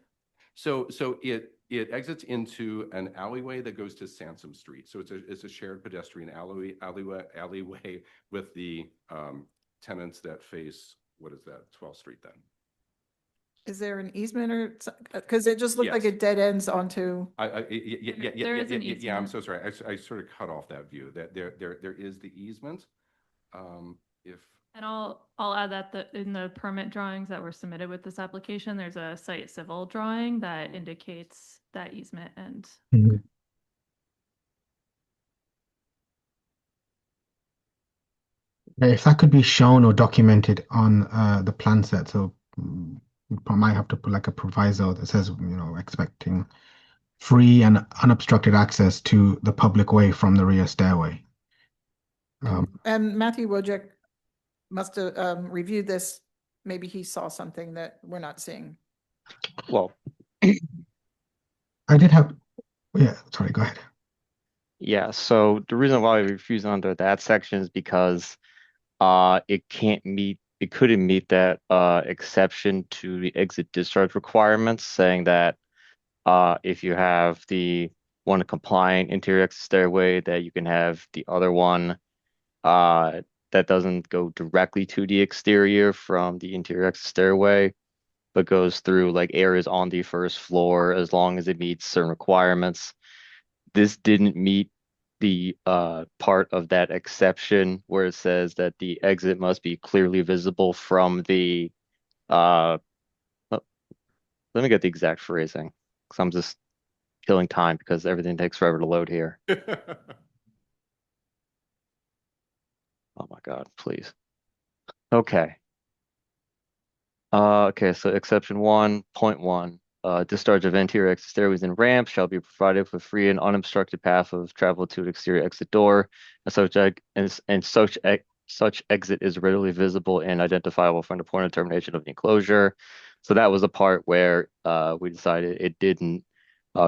So it exits into an alleyway that goes to Sansom Street. So it's a shared pedestrian alleyway with the tenants that face, what is that, 12th Street then? Is there an easement or, because it just looked like Yes. it dead ends onto, There is an Yeah, I'm easement. so sorry. I sort of cut off that view. That there is the easement. And I'll add that in the permit drawings that were submitted with this application, there's a site civil drawing that indicates that easement and If that could be shown or documented on the plan set, so we might have to put like a proviso that says, expecting free and unobstructed access to the public way from the rear stairway. and Matthew Wojcik must have reviewed this. Maybe he saw something that we're not seeing. Well, I did have, yeah, sorry, go ahead. yeah, so the reason why we refuse under that section is because it couldn't meet that exception to the exit discharge requirements, saying that if you have the one compliant interior exit stairway, that you can have the other one that that doesn't go directly to the exterior from the interior exit stairway, but goes through like areas on the first floor as long as it meets certain requirements. This didn't meet the part of that exception where it says that the exit must be clearly visible from the let me get the exact phrasing because I'm just killing time because everything takes forever to load here. Oh my God, please. Okay. Okay, so exception 1.1, discharge of interior exit stairways and ramps shall be provided with free and unobstructed path of travel to an exterior exit door, and such exit is readily visible and identifiable from the point of termination of the enclosure. So that was a part where we decided it didn't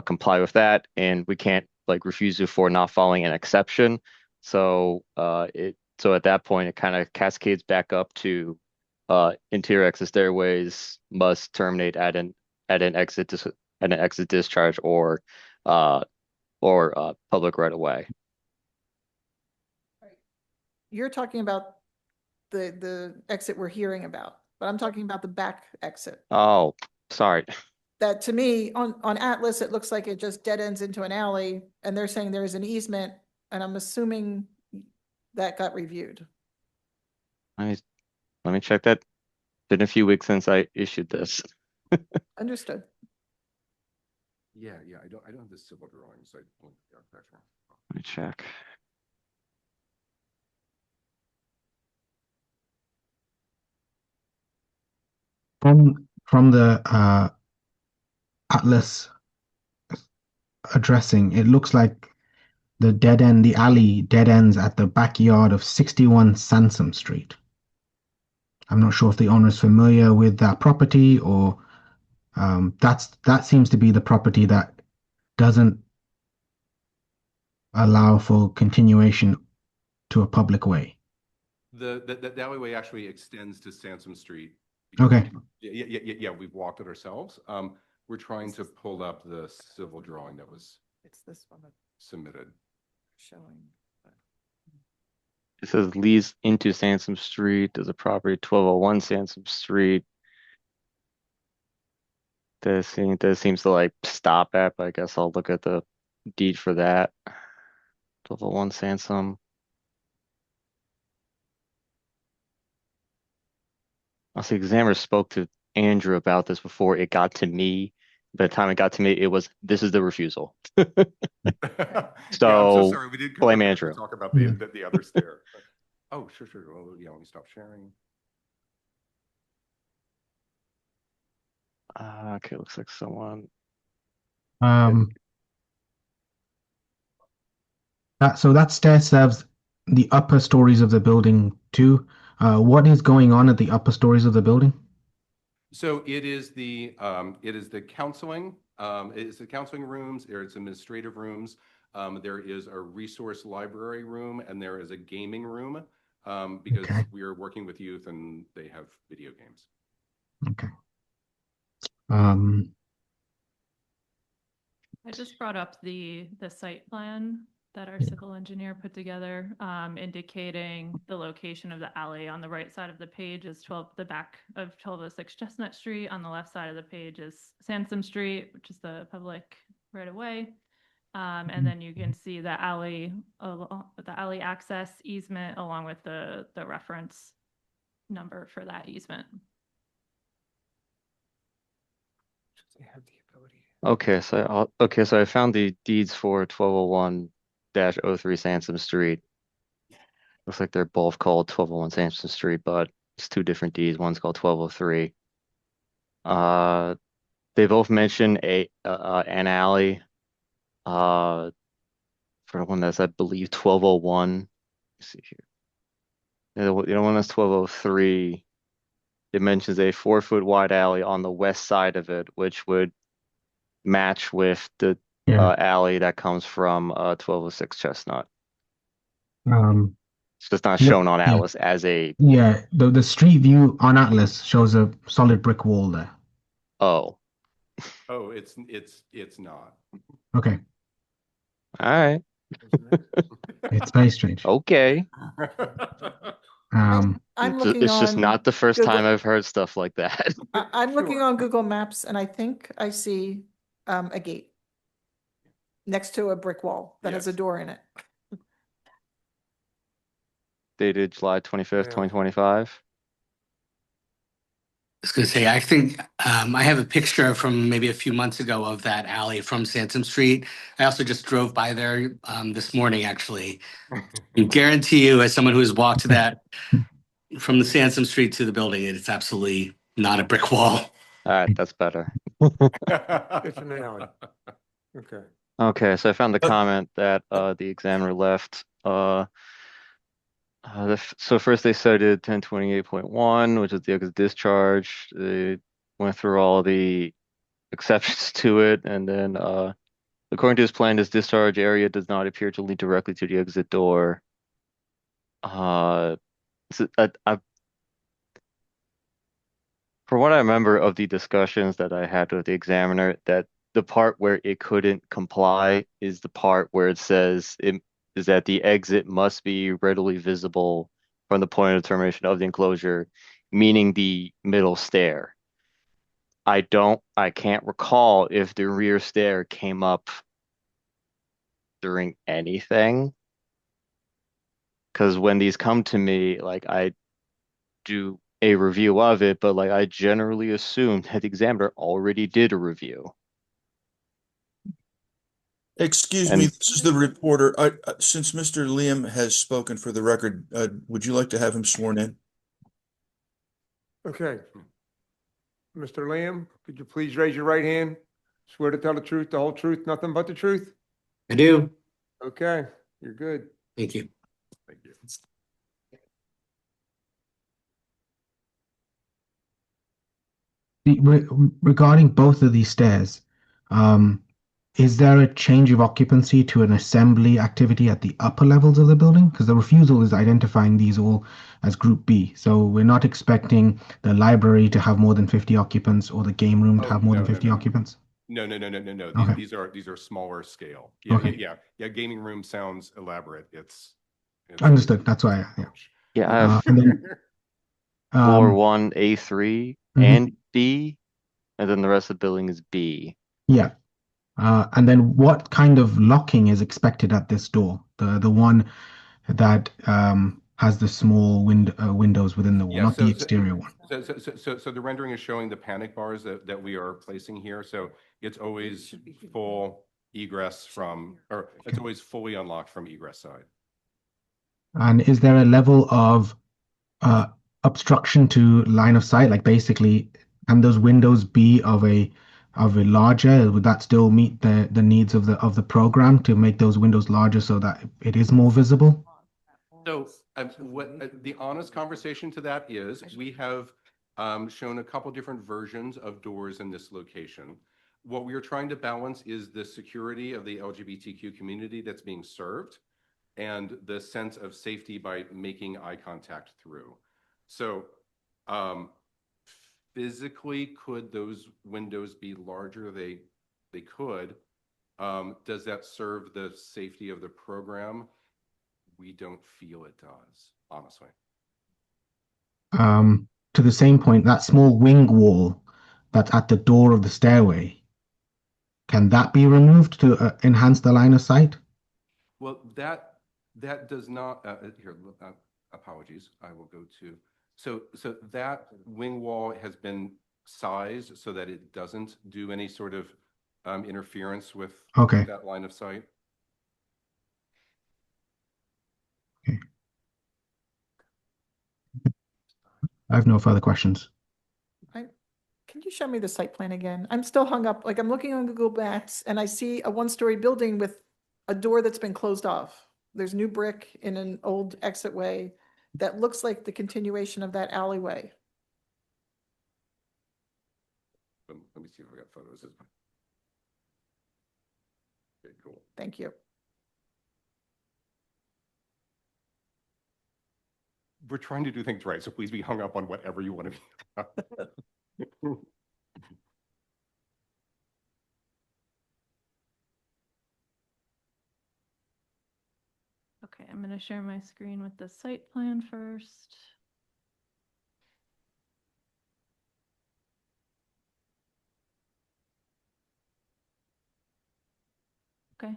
comply with that, and we can't like refuse you for not following an exception. So so at that point it kind of cascades back up to interior exit stairways must terminate at an exit discharge or public right of way. You're talking about the exit we're hearing about, but I'm talking about the back exit. Oh, sorry. That to me, on Atlas, it looks like it just dead ends into an alley, and they're saying there is an easement, and I'm assuming that got reviewed. Let me check that. Been a few weeks since I issued this. Understood. Yeah, I don't have the civil drawings. I don't have the architecture. Let me check. From the Atlas addressing, it looks like the alley dead ends at the backyard of 61 Sansom Street. I'm not sure if the owner is familiar with that property or that seems to be the property that doesn't allow for continuation to a public way. The alleyway actually extends to Sansom Street. Okay. Yeah, we've walked it ourselves. We're trying to pull up the civil drawing that was It's this one that's submitted. showing. It says leads into Sansom Street. There's a property 1201 Sansom Street. This seems to like stop at, but I guess I'll look at the deed for that. 1201 Sansom. Also, the examiner spoke to Andrew about this before it got to me. By the time it got to me, this is the refusal. Yeah, I'm so sorry. We did blame Andrew. talk about the other stair. Oh, sure. Oh, yeah, let me stop sharing. Okay, looks like someone. So that stair serves the upper stories of the building too. What is going on at the upper stories of the building? So it is the counseling. It's the counseling rooms. There's administrative rooms. There is a resource library room, and there is a gaming room because we are working with youth and they have video games. Okay. I just brought up the site plan that our civil engineer put together, indicating the location of the alley. On the right side of the page is the back of 1206 Chestnut Street. On the left side of the page is Sansom Street, which is the public right of way. And then you can see the alley access easement along with the reference number for that easement. They have the ability. Okay, so I found the deeds for 1201-03 Sansom Street. Looks like they're both called 1201 Sansom Street, but it's two different deeds. One's called 1203. They both mention an alley. For the one that's, I believe, 1201. Let's see here. The one that's 1203. It mentions a 4-foot wide alley on the west side of it, which would match with the alley that comes from 1206 Chestnut. It's just not shown on Atlas as a. Yeah, the street view on Atlas shows a solid brick wall there. Oh. Oh, it's not. Okay. All right. It's very strange. Okay. I'm looking It's just on not the first time Google- I've heard stuff like that. I'm looking on Google Maps and I think I see a gate next to a brick wall that has a Yes. door in it. Dated July 25th, Yeah. 2025. I was gonna say, I think I have a picture from maybe a few months ago of that alley from Sansom Street. I also just drove by there this morning, actually. I guarantee you, as someone who has walked that from the Sansom Street to the building, it's absolutely not a brick wall. All right, that's better. It's an alley. Okay. Okay, so I found the comment that the examiner left. So first they cited 1028.1, which is the exit discharge. They went through all the exceptions to it, and then according to his plan, this discharge area does not appear to lead directly to the exit door. For what I remember of the discussions that I had with the examiner, that the part where it couldn't comply is the part where it says it is that the exit must be readily visible from the point of termination of the enclosure, meaning the middle stair. I can't recall if the rear stair came up during anything. Because when these come to me, like I do a review of it, but like I generally assume that the examiner already did a review. Excuse And- me, this is the reporter. Since Mr. Liam has spoken for the record, would you like to have him sworn in? Okay. Mr. Liam, could you please raise your right hand? Swear to tell the truth, the whole truth, nothing but the truth? I do. Okay, you're good. Thank you. Thank you. Regarding both of these stairs, is there a change of occupancy to an assembly activity at the upper levels of the building? Because the refusal is identifying these all as Group B. So we're not expecting the library to have more than 50 occupants or the game room to Oh, have more no, than no, 50 no. occupants. No. Okay. These are smaller scale. Yeah, Okay. yeah. Gaming room sounds elaborate. It's Understood. That's why. Yeah. Yeah, I have And then floor um, 1, A3 Mhm. and B, and then the rest of the building is B. yeah. And then what kind of locking is expected at this door? The one that has the small windows within the wall, Yeah, not the exterior one. So the rendering is showing the panic bars that we are placing here. So it's always full egress from, or it's always fully unlocked from egress side. And is there a level of obstruction to line of sight? Like basically, can those windows be of a larger? Would that still meet the needs of the program to make those windows larger so that it is more visible? So what the honest conversation to that is, we have shown a couple different versions of doors in this location. What we are trying to balance is the security of the LGBTQ community that's being served and the sense of safety by making eye contact through. So physically, could those windows be larger? They could. Does that serve the safety of the program? We don't feel it does, honestly. To the same point, that small wing wall that's at the door of the stairway, can that be removed to enhance the line of sight? Well, that does not, apologies, I will go to, so that wing wall has been sized so that it doesn't do any sort of interference with Okay. that line of sight. I have no further questions. Can you show me the site plan again? I'm still hung up, like I'm looking on Google Maps and I see a one-story building with a door that's been closed off. There's new brick in an old exit way that looks like the continuation of that alleyway. Let me see if I got photos. Okay, cool. Thank you. We're trying to do things right, so please be hung up on whatever you want to be. Okay. Okay, I'm gonna share my screen with the site plan first. Okay,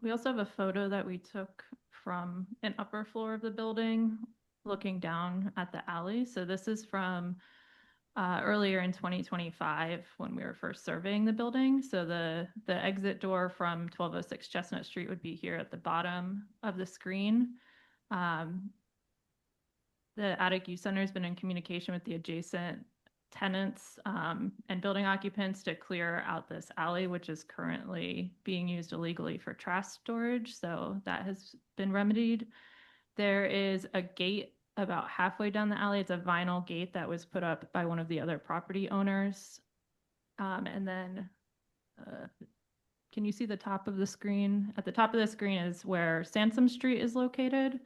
we also have a photo that we took from an upper floor of the building, looking down at the alley. So this is from earlier in 2025 when we were first surveying the building. So the exit door from 1206 Chestnut Street would be here at the bottom of the screen. The Attic Youth Center has been in communication with the adjacent tenants and building occupants to clear out this alley, which is currently being used illegally for trash storage. So that has been remedied. There is a gate about halfway down the alley. It's a vinyl gate that was put up by one of the other property owners. And then can you see the top of the screen? At the top of the screen is where Sansom Street is located.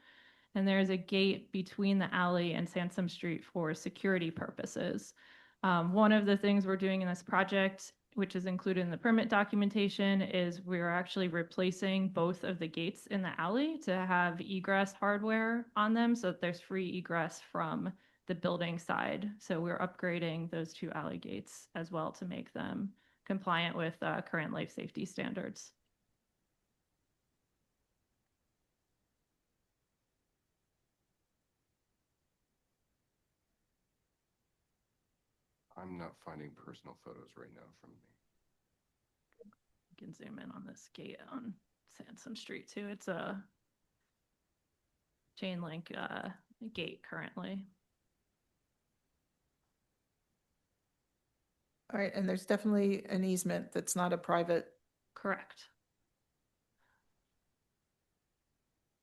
And there is a gate between the alley and Sansom Street for security purposes. One of the things we're doing in this project, which is included in the permit documentation, is we're actually replacing both of the gates in the alley to have egress hardware on them so that there's free egress from the building side. So we're upgrading those two alley gates as well to make them compliant with current life safety standards. I'm not finding personal photos right now from me. You can zoom in on this gate on Sansom Street too. It's a chain link gate currently. All right, and there's definitely an easement that's not a private. Correct.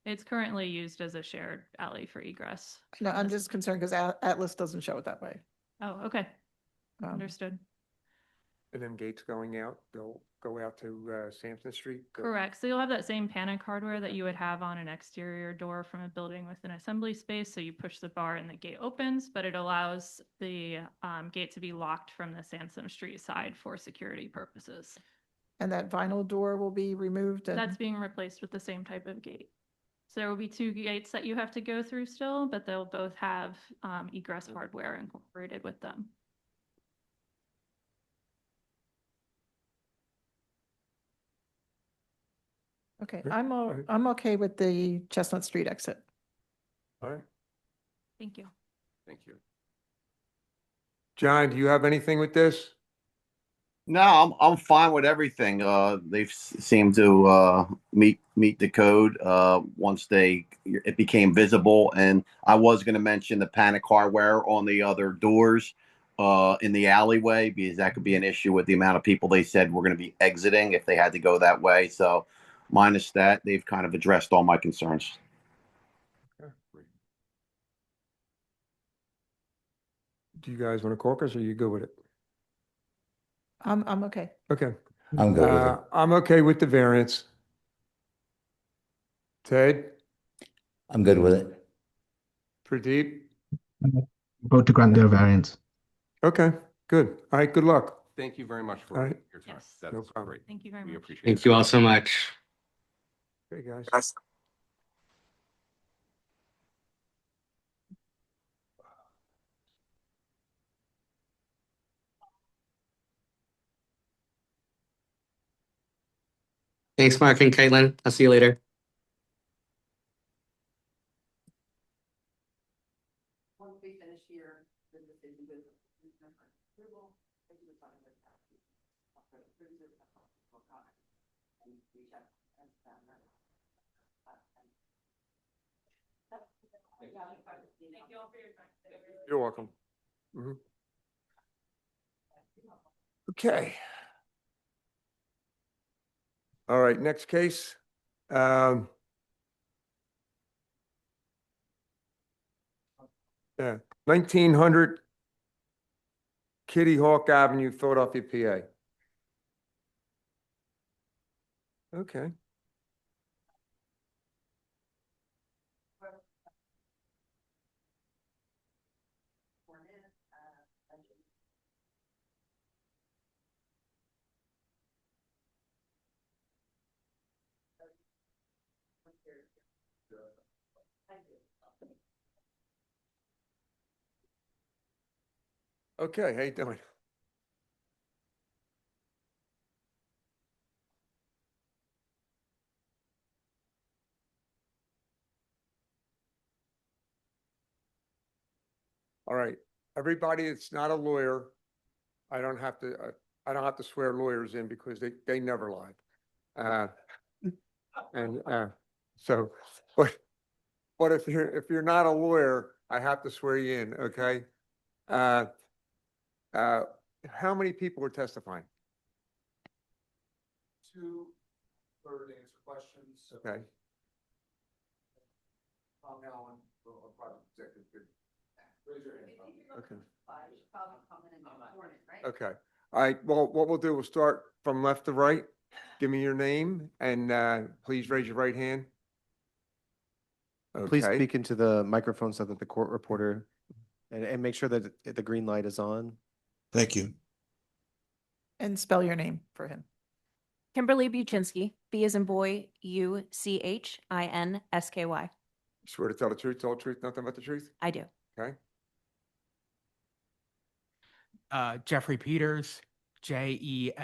It's currently used as a shared alley for egress. No, I'm just concerned because Atlas doesn't show it that way. Oh, okay. Um, Understood. And them gates going out, they'll go out to Sampson Street? Correct. So you'll have that same panic hardware that you would have on an exterior door from a building with an assembly space. So you push the bar and the gate opens, but it allows the gate to be locked from the Sansom Street side for security purposes. And that vinyl door will be removed and That's being replaced with the same type of gate. So there will be two gates that you have to go through still, but they'll both have egress hardware incorporated with them. okay. Yeah, alright. I'm okay with the Chestnut Street exit. All right. Thank you. Thank you. John, do you have anything with this? No, I'm fine with everything. They've seemed to meet the code once it became visible. And I was going to mention the panic hardware on the other doors in the alleyway, because that could be an issue with the amount of people they said were going to be exiting if they had to go that way. So minus that, they've kind of addressed all my concerns. Okay, great. Do you guys want to caucus or you go with it? I'm okay. Okay. I'm good with it. I'm okay with the variance. Ted, I'm good with it. Pradeep? Vote to grant their variance. Okay, good. All right, good luck. Thank you very much All for right. your time. Yes. That's No problem. great. Thank you very We much. appreciate it. Thank you all so much. Okay, guys. Thanks, Mark and Caitlin. I'll see you later. Once we finish here, the decision with approval, You're welcome. Mhm. Okay. All right, next case. Yeah, 1900 Kitty Hawk Avenue, Philadelphia, PA. Okay. Okay, how you doing? All right, everybody that's not a lawyer, I don't have to swear lawyers in because they never lie. And so, but if you're not a lawyer, I have to swear you in, okay? How many people are testifying? Two, third answer questions. Okay, Tom Allen, a private executive. Raise your hand. okay. Okay, all right, well, what we'll do, we'll start from left to right. Give me your name and please raise your right hand. Please Okay. speak into the microphone so that the court reporter, and make sure that the green light is on. Thank you. And spell your name for him. Kimberly Buczynski, B as in boy, Uchinsky. Swear to tell the truth, the whole truth, nothing but the truth? I do. Okay, Jeffrey Peters, Jeffrey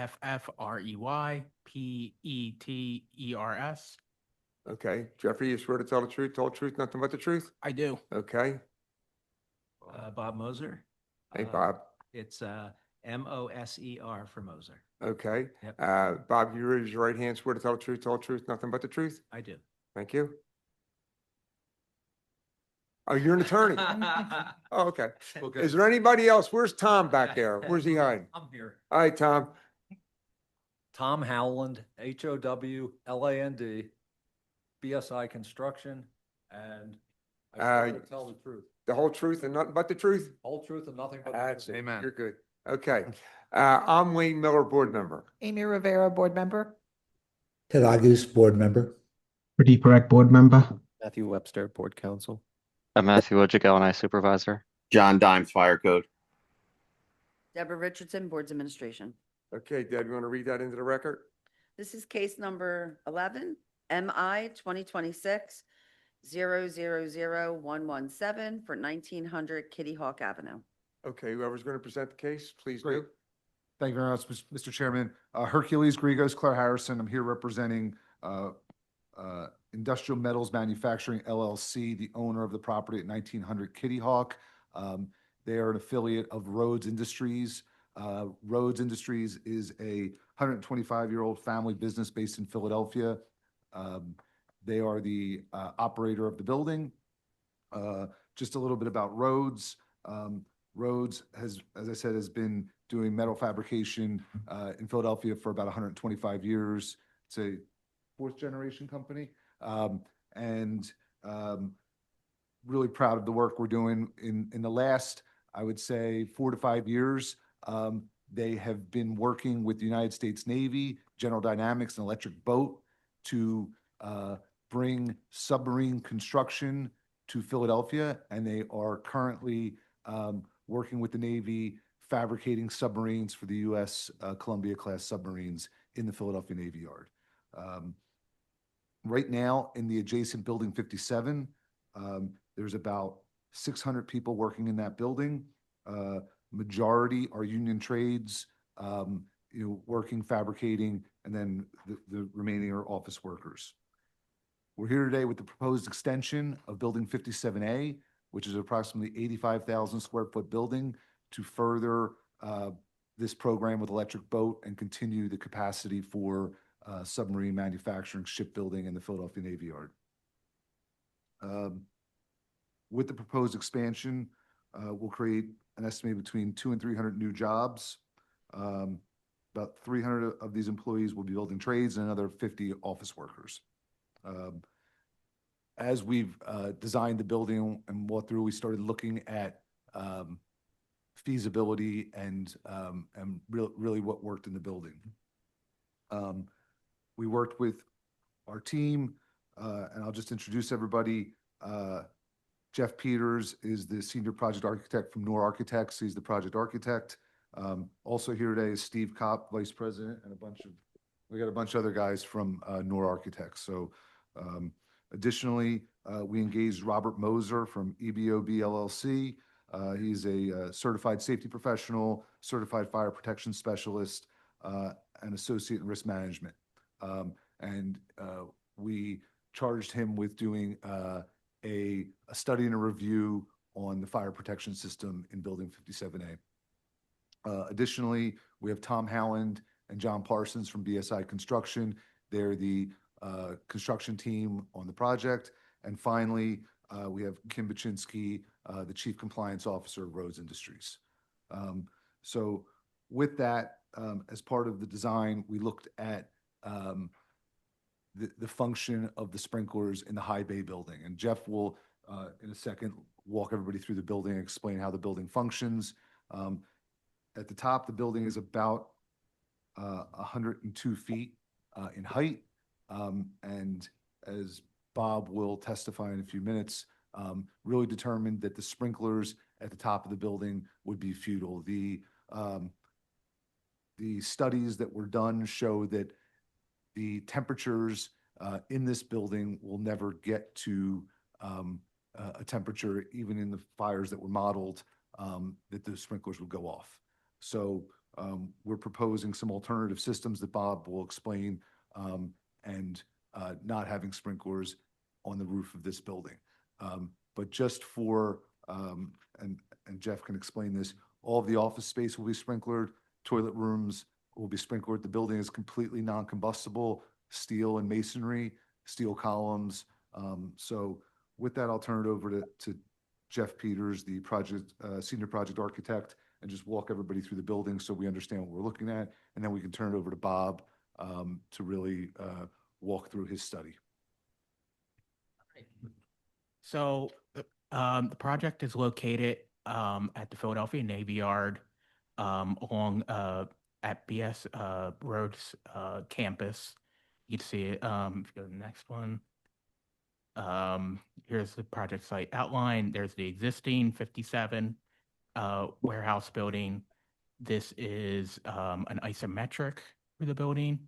Peters. okay. Jeffrey, you swear to tell the truth, the whole truth, nothing but the truth? I do. Okay, Bob Moser. hey, Bob. It's Moser for Moser. Okay, Yep. Bob, you raise your right hand, swear to tell the truth, the whole truth, nothing but the truth? I do. Thank you. Oh, you're an attorney? Oh, okay. Is there anybody else? Where's Tom back there? Where's he hiding? I'm here. All right, Tom. Tom Howland, HOWLAND, BSI Construction, and I swear to tell the truth, The whole truth and nothing but the truth? whole truth and nothing That's it. Amen. You're good. Okay. I'm Wayne Miller, board member. Amy Rivera, board member. Ted August, board member. Pradeep Parekh, board member. Matthew Webster, board counsel. Matthew Wojcik, LNI supervisor. John Dimes, Fire Code. Deborah Richardson, Boards Administration. Okay, Deb, you want to read that into the record? This is case number 11, MI 2026-000117 for 1900 Kitty Hawk Avenue. Okay, whoever's going to present the case, please Great. do. Thank you very much, Mr. Chairman. Hercules Grigos, Claire Harrison. I'm here representing Industrial Metals Manufacturing LLC, the owner of the property at 1900 Kitty Hawk. They are an affiliate of Rhodes Industries. Rhodes Industries is a 125-year-old family business based in Philadelphia. They are the operator of the building. Just a little bit about Rhodes. Rhodes has, as I said, has been doing metal fabrication in Philadelphia for about 125 years. It's a fourth generation company. Really proud of the work we're doing in the last, I would say, 4 to 5 years. They have been working with the United States Navy, General Dynamics, and Electric Boat to bring submarine construction to Philadelphia, and they are currently working with the Navy fabricating submarines for the U.S. Columbia-class submarines in the Philadelphia Navy Yard. Right now, in the adjacent Building 57, there's about 600 people working in that building. Majority are union trades, working, fabricating, and then the remaining are office workers. We're here today with the proposed extension of Building 57A, which is approximately 85,000 square foot building, to further this program with Electric Boat and continue the capacity for submarine manufacturing, shipbuilding, and the Philadelphia Navy Yard. With the proposed expansion, we'll create an estimated between 200 and 300 new jobs. About 300 of these employees will be building trades and another 50 office workers. As we've designed the building and walked through, we started looking at feasibility and really what worked in the building. We worked with our team, and I'll just introduce everybody. Jeff Peters is the senior project architect from Noor Architects. He's the project architect. Also here today is Steve Kopp, vice president, and we got a bunch of other guys from Noor Architects. So Additionally, we engaged Robert Moser from EBOB LLC. He's a certified safety professional, certified fire protection specialist, and associate in risk management. And we charged him with doing a study and a review on the fire protection system in Building 57A. Additionally, we have Tom Howland and John Parsons from BSI Construction. They're the construction team on the project. And finally, we have Kim Baczynski, the Chief Compliance Officer of Rhodes Industries. So with that, as part of the design, we looked at the function of the sprinklers in the high bay building. And Jeff will, in a second, walk everybody through the building and explain how the building functions. At the top, the building is about 102 feet in height. And as Bob will testify in a few minutes, really determined that the sprinklers at the top of the building would be futile. The studies that were done show that the temperatures in this building will never get to a temperature, even in the fires that were modeled, that the sprinklers would go off. So we're proposing some alternative systems that Bob will explain, and not having sprinklers on the roof of this building. But just for, and Jeff can explain this, all of the office space will be sprinklered, toilet rooms will be sprinklered. The building is completely non-combustible, steel and masonry, steel columns. So with that, I'll turn it over to Jeff Peters, the project senior project architect, and just walk everybody through the building so we understand what we're looking at. And then we can turn it over to Bob to really walk through his study. So the project is located at the Philadelphia Navy Yard along at BS Rhodes campus. You can see it. If you go to the next one. Here's the project site outline. There's the existing 57 warehouse building. This is an isometric for the building,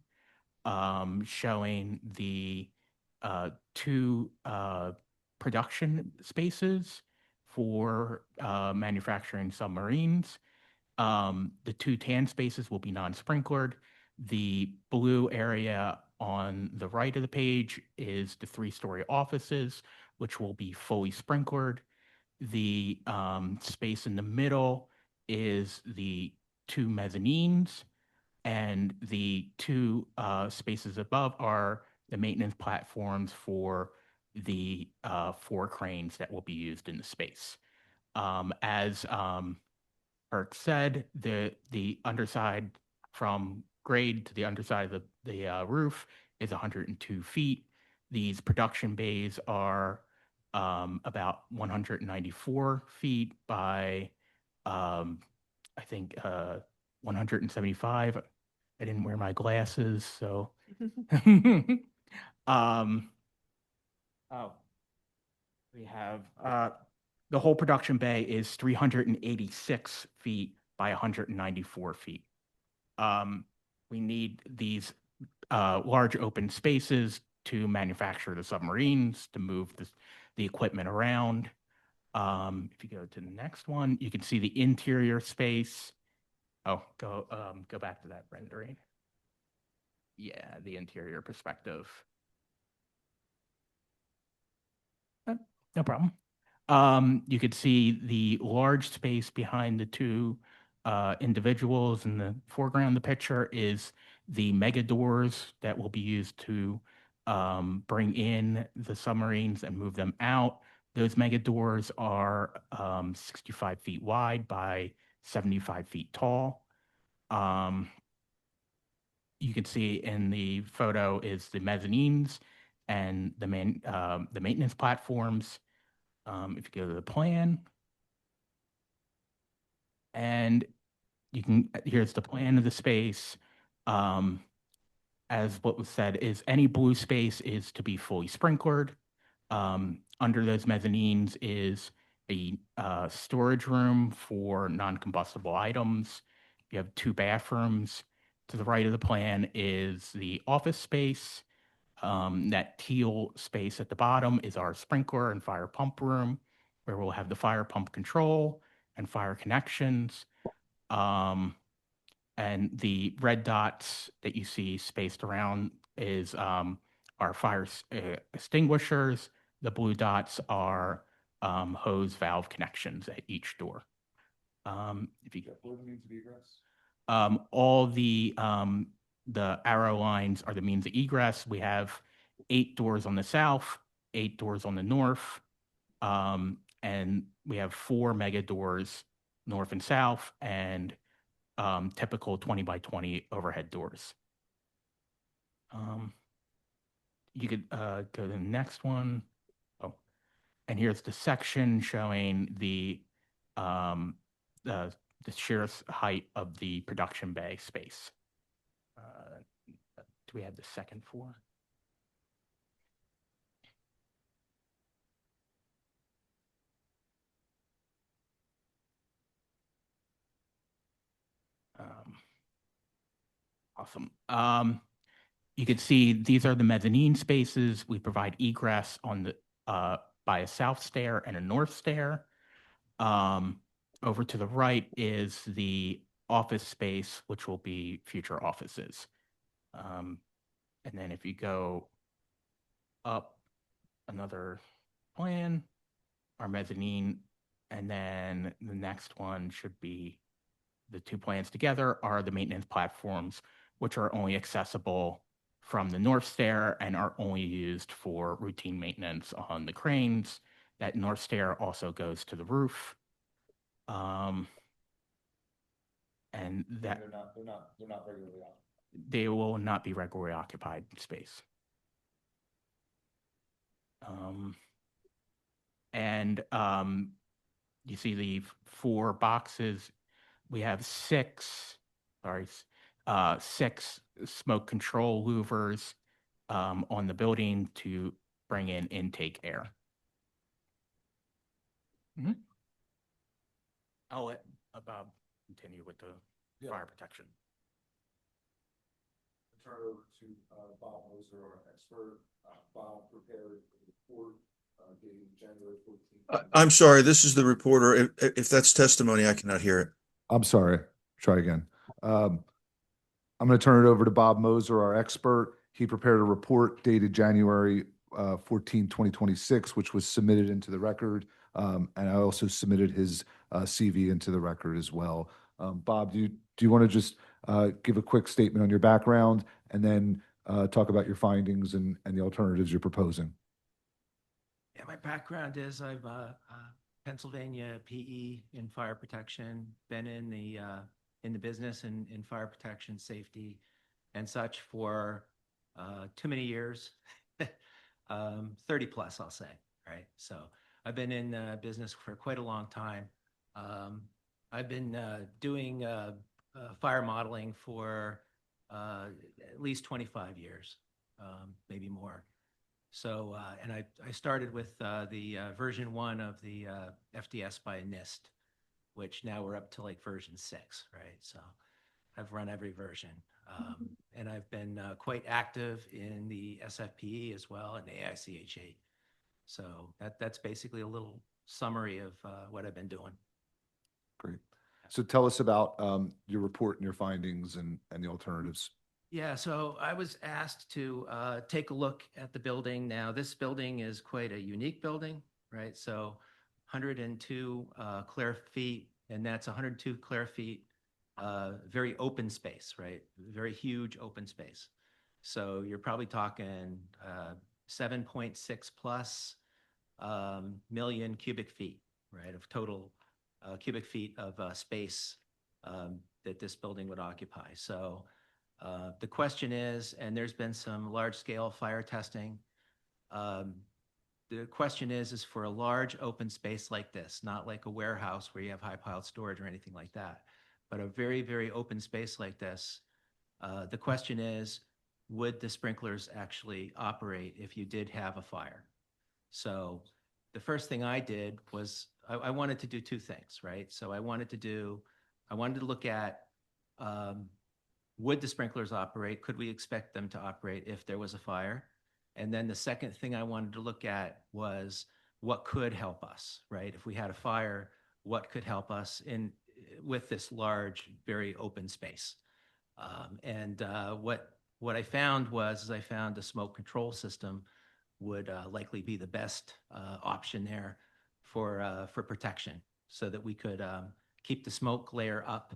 showing the two production spaces for manufacturing submarines. The two tan spaces will be non-sprinklered. The blue area on the right of the page is the 3-story offices, which will be fully sprinklered. The space in the middle is the 2 mezzanines, and the 2 spaces above are the maintenance platforms for the 4 cranes that will be used in the space. As Eric said, the underside from grade to the underside of the roof is 102 feet. These production bays are about 194 feet by, I think, 175. I didn't wear my glasses, so. We have the whole production bay is 386 feet by 194 feet. We need these large open spaces to manufacture the submarines, to move the equipment around. If you go to the next one, you can see the interior space. Oh, go back to that rendering. Yeah, the interior perspective. No problem. You could see the large space behind the 2 individuals. In the foreground of the picture is the mega doors that will be used to bring in the submarines and move them out. Those mega doors are 65 feet wide by 75 feet tall. You can see in the photo is the mezzanines and the maintenance platforms. If you go to the plan, and you can, here's the plan of the space. As what was said, is any blue space is to be fully sprinklered. Under those mezzanines is a storage room for non-combustible items. You have 2 bathrooms. To the right of the plan is the office space. That teal space at the bottom is our sprinkler and fire pump room, where we'll have the fire pump control and fire connections. And the red dots that you see spaced around is our fire extinguishers. The blue dots are hose valve connections at each door. If you What means of egress? all the arrow lines are the means of egress. We have 8 doors on the south, 8 doors on the north, and we have 4 mega doors north and south, and typical 20 by 20 overhead doors. You could go to the next one. Oh, and here's the section showing the sheer height of the production bay space. Do we have the second floor? Awesome. You can see these are the mezzanine spaces. We provide egress on the by a south stair and a north stair. Over to the right is the office space, which will be future offices. And then if you go up another plan, our mezzanine, and then the next one should be the 2 plans together are the maintenance platforms, which are only accessible from the north stair and are only used for routine maintenance on the cranes. That north stair also goes to the roof. And that They're not regularly occupied. they will not be regularly occupied space. You see the 4 boxes. We have 6 smoke control louvers on the building to bring in intake air. I'll let Bob continue with the fire protection. Turn it over to Bob Moser, our expert. Bob prepared a report dated January 14th. I'm sorry, this is the reporter. If that's testimony, I cannot hear it. I'm sorry. Try again. I'm going to turn it over to Bob Moser, our expert. He prepared a report dated January 14, 2026, which was submitted into the record. And I also submitted his CV into the record as well. Bob, do you want to just give a quick statement on your background and then talk about your findings and the alternatives you're proposing? Yeah, my background is I've Pennsylvania PE in fire protection, been in the business in fire protection, safety, and such for too many years, 30 plus, I'll say, right? So I've been in business for quite a long time. I've been doing fire modeling for at least 25 years, maybe more. So, and I started with the version 1 of the FDS by NIST, which now we're up to like version 6, right? So I've run every version. And I've been quite active in the SFPE as well and the AICHE. So that's basically a little summary of what I've been doing. Great. So tell us about your report and your findings and the alternatives. Yeah, so I was asked to take a look at the building. Now, this building is quite a unique building, right? So 102 clear feet, and that's 102 clear feet, very open space, right? Very huge open space. So you're probably talking 7.6 plus million cubic feet, right, of total cubic feet of space that this building would occupy. So the question is, and there's been some large-scale fire testing. The question is for a large open space like this, not like a warehouse where you have high-piled storage or anything like that, but a very, very open space like this. The question is, would the sprinklers actually operate if you did have a fire? So the first thing I did was I wanted to do 2 things, right? So I wanted to look at would the sprinklers operate? Could we expect them to operate if there was a fire? And then the second thing I wanted to look at was what could help us, right? If we had a fire, what could help us with this large, very open space? What I found was I found a smoke control system would likely be the best option there for protection, so that we could keep the smoke layer up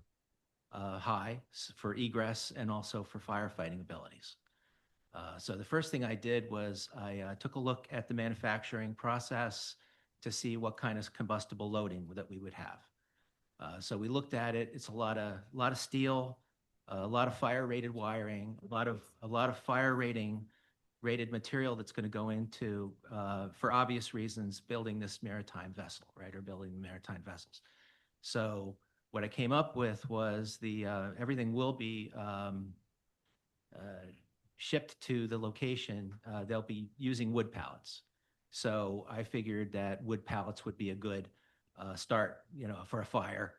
high for egress and also for firefighting abilities. So the first thing I did was I took a look at the manufacturing process to see what kind of combustible loading that we would have. So we looked at it. It's a lot of steel, a lot of fire rated wiring, a lot of fire rated material that's going to go into, for obvious reasons, building this maritime vessel, right, or building the maritime vessels. So what I came up with was everything will be shipped to the location. They'll be using wood pallets. So I figured that wood pallets would be a good start, for a fire.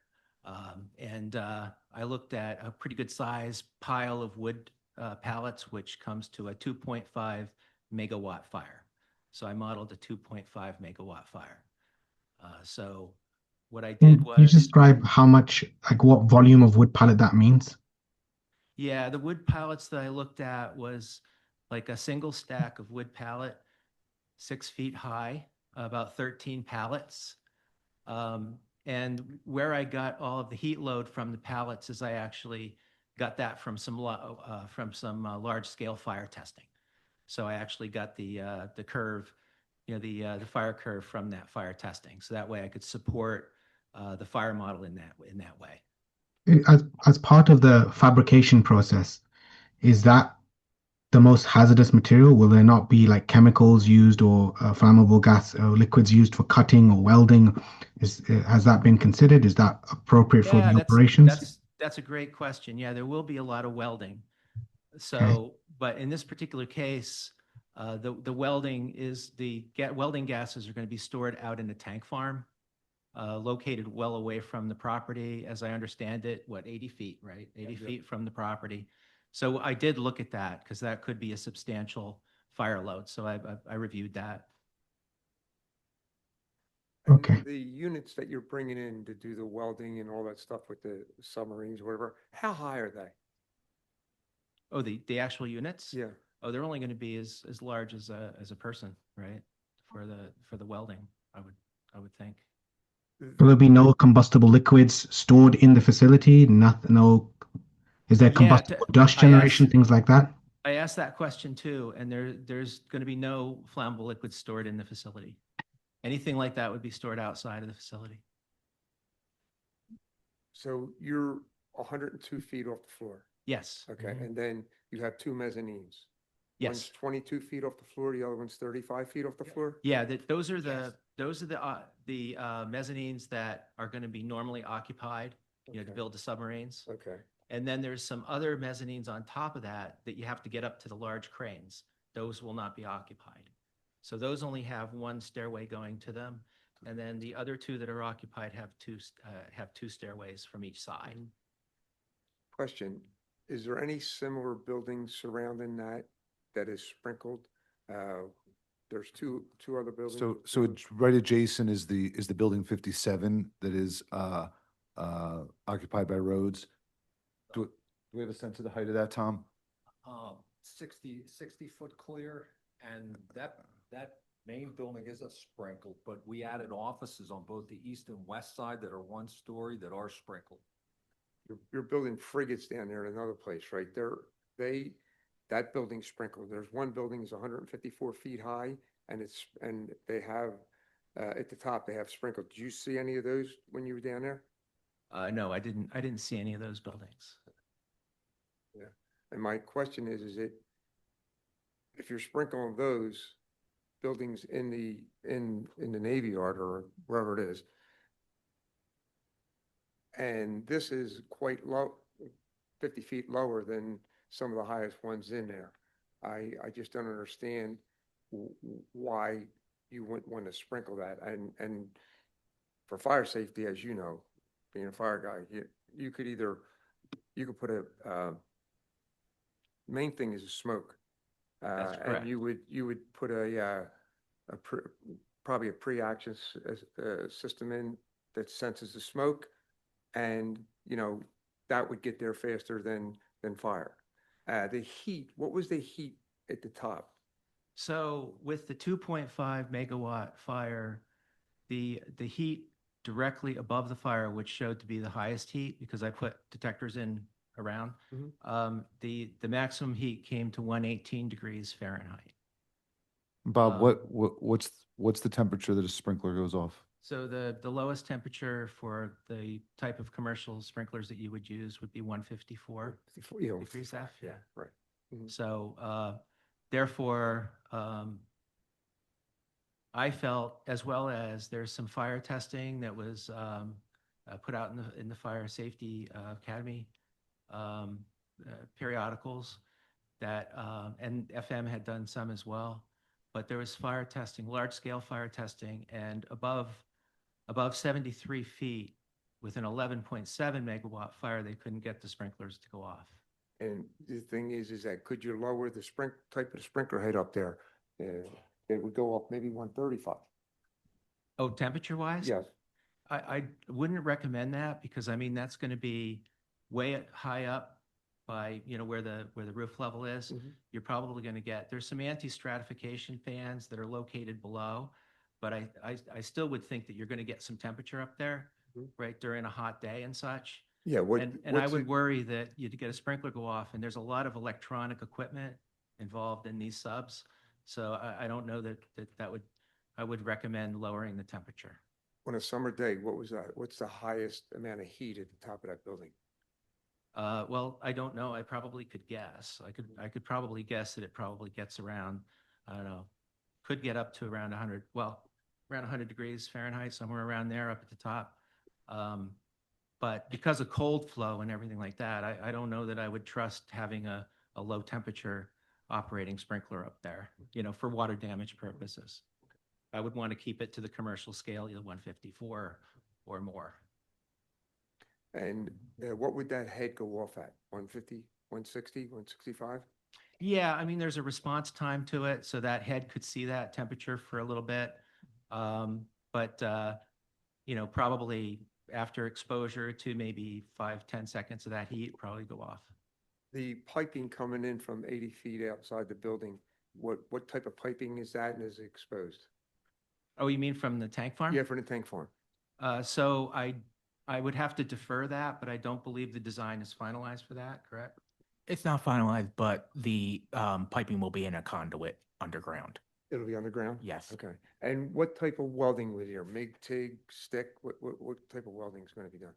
I looked at a pretty good size pile of wood pallets, which comes to a 2.5 megawatt fire. So I modeled a 2.5 megawatt fire. So what I did was— Can you describe how much, like what volume of wood pallet that means? Yeah, the wood pallets that I looked at was like a single stack of wood pallet, 6 feet high, about 13 pallets. And where I got all of the heat load from the pallets is I actually got that from some large scale fire testing. So I actually got the curve, the fire curve from that fire testing. So that way I could support the fire model in that way. As part of the fabrication process, is that the most hazardous material? Will there not be like chemicals used or flammable gas or liquids used for cutting or welding? Has that been considered? Is that appropriate for the operations? That's a great question. Yeah, there will be a lot of welding. So, but in this particular case, the welding gases are going to be stored out in a tank farm, located well away from the property, as I understand it, 80 feet, right? 80 feet from the property. So I did look at that because that could be a substantial fire load. So I reviewed that. Okay. The units that you're bringing in to do the welding and all that stuff with the submarines, whatever, how high are they? Oh, the actual units? Yeah. Oh, they're only going to be as large as a person, right? For the welding, I would think. Will there be no combustible liquids stored in the facility? Is there combustible dust generation, things like that? I asked that question too, and there's going to be no flammable liquids stored in the facility. Anything like that would be stored outside of the facility. So you're 102 feet off the floor? Yes. Okay, and then you have two mezzanines? Yes. One's 22 feet off the floor, the other one's 35 feet off the floor? Yeah, those are the mezzanines that are going to be normally occupied, to build the submarines. Okay. And then there's some other mezzanines on top of that you have to get up to the large cranes. Those will not be occupied. So those only have one stairway going to them. And then the other two that are occupied have two stairways from each side. Question, is there any similar buildings surrounding that is sprinkled? There's two other buildings. So it's right adjacent is the building 57 that is occupied by roads. Do we have a sense of the height of that, Tom? 60 foot clear, and that main building is a sprinkled, but we added offices on both the east and west side that are 1 story that are sprinkled. You're building frigates down there in another place, right? That building's sprinkled. There's one building is 154 feet high, and they have at the top they have sprinkled. Did you see any of those when you were down there? No, I didn't see any of those buildings. Yeah. And my question is if you're sprinkling those buildings in the Navy Yard or wherever it is, and this is quite low, 50 feet lower than some of the highest ones in there. I just don't understand why you wouldn't want to sprinkle that. And for fire safety, as you know, being a fire guy, you could put main thing is smoke. And correct. you would put probably a pre-action system in that senses the smoke, and, that would get there faster than fire. The heat, what was the heat at the top? So with the 2.5 megawatt fire, the heat directly above the fire, which showed to be the highest heat because I put detectors in around, the maximum heat came to 118 degrees Fahrenheit. Bob, what's the temperature that a sprinkler goes off? So the lowest temperature for the type of commercial sprinklers that you would use would be 154 degrees F. Yeah, right. So therefore, I felt, as well as there's some fire testing that was put out in the Fire Safety Academy periodicals that, and FM had done some as well, but there was fire testing, large scale fire testing, and above 73 feet with an 11.7 megawatt fire, they couldn't get the sprinklers to go off. And the thing is that could you lower the type of the sprinkler head up there? It would go up maybe 135. Oh, temperature wise? Yes. I wouldn't recommend that because I mean, that's going to be way high up by, where the roof level is. You're probably going to there's some anti-stratification fans that are located below, but I still would think that you're going to get some temperature up there, right, during a hot day and such. Yeah. And I would worry that you'd get a sprinkler go off, and there's a lot of electronic equipment involved in these subs. So I don't know I would recommend lowering the temperature. On a summer day, what's the highest amount of heat at the top of that building? Well, I don't know. I probably could guess. I could probably guess that it probably gets around, I don't know, could get up to around 100, well, around 100 degrees Fahrenheit, somewhere around there up at the top. But because of cold flow and everything like that, I don't know that I would trust having a low temperature operating sprinkler up there, for water damage purposes. I would want to keep it to the commercial scale, either 154 or more. And what would that head go off at? 150, 160, 165? Yeah, I mean, there's a response time to it, so that head could see that temperature for a little bit. But probably after exposure to maybe 5-10 seconds of that heat, probably go off. The piping coming in from 80 feet outside the building, what type of piping is that, and is it exposed? Oh, you mean from the tank farm? Yeah, from the tank farm. So I would have to defer that, but I don't believe the design is finalized for that, correct? It's not finalized, but the piping will be in a conduit underground. It'll be underground? Yes. Okay. And what type of welding with here? MIG, TIG, stick? What type of welding is going to be done?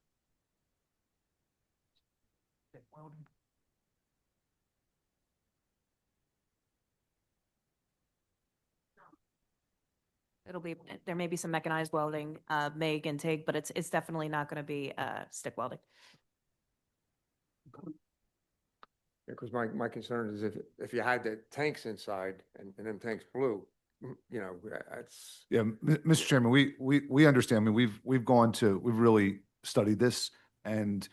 There may be some mechanized welding, MIG and TIG, but it's definitely not going to be stick welding. Because my concern is if you had the tanks inside and them tanks blew, that's. Yeah, Mr. Chairman, we understand. I mean, we've really studied this, and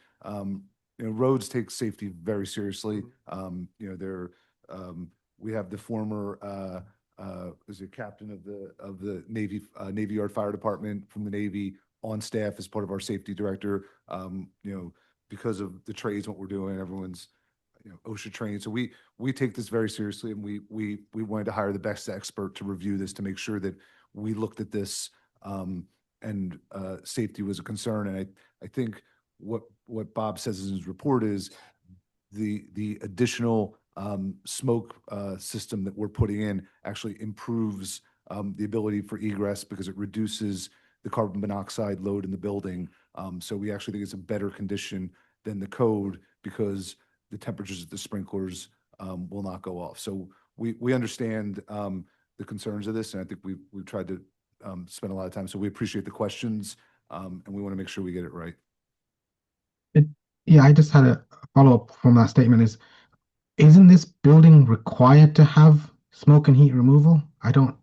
roads take safety very seriously. We have the former is a captain of the Navy Yard Fire Department from the Navy on staff as part of our safety director. Because of the trades, what we're doing, everyone's OSHA trained. So we take this very seriously, and we wanted to hire the best expert to review this to make sure that we looked at this and safety was a concern. And I think what Bob says in his report is the additional smoke system that we're putting in actually improves the ability for egress because it reduces the carbon monoxide load in the building. So we actually think it's a better condition than the code because the temperatures of the sprinklers will not go off. So we understand the concerns of this, and I think we've tried to spend a lot of time. So we appreciate the questions, and we want to make sure we get it right. Yeah, I just had a follow-up from that statement. Isn't this building required to have smoke and heat removal? I don't,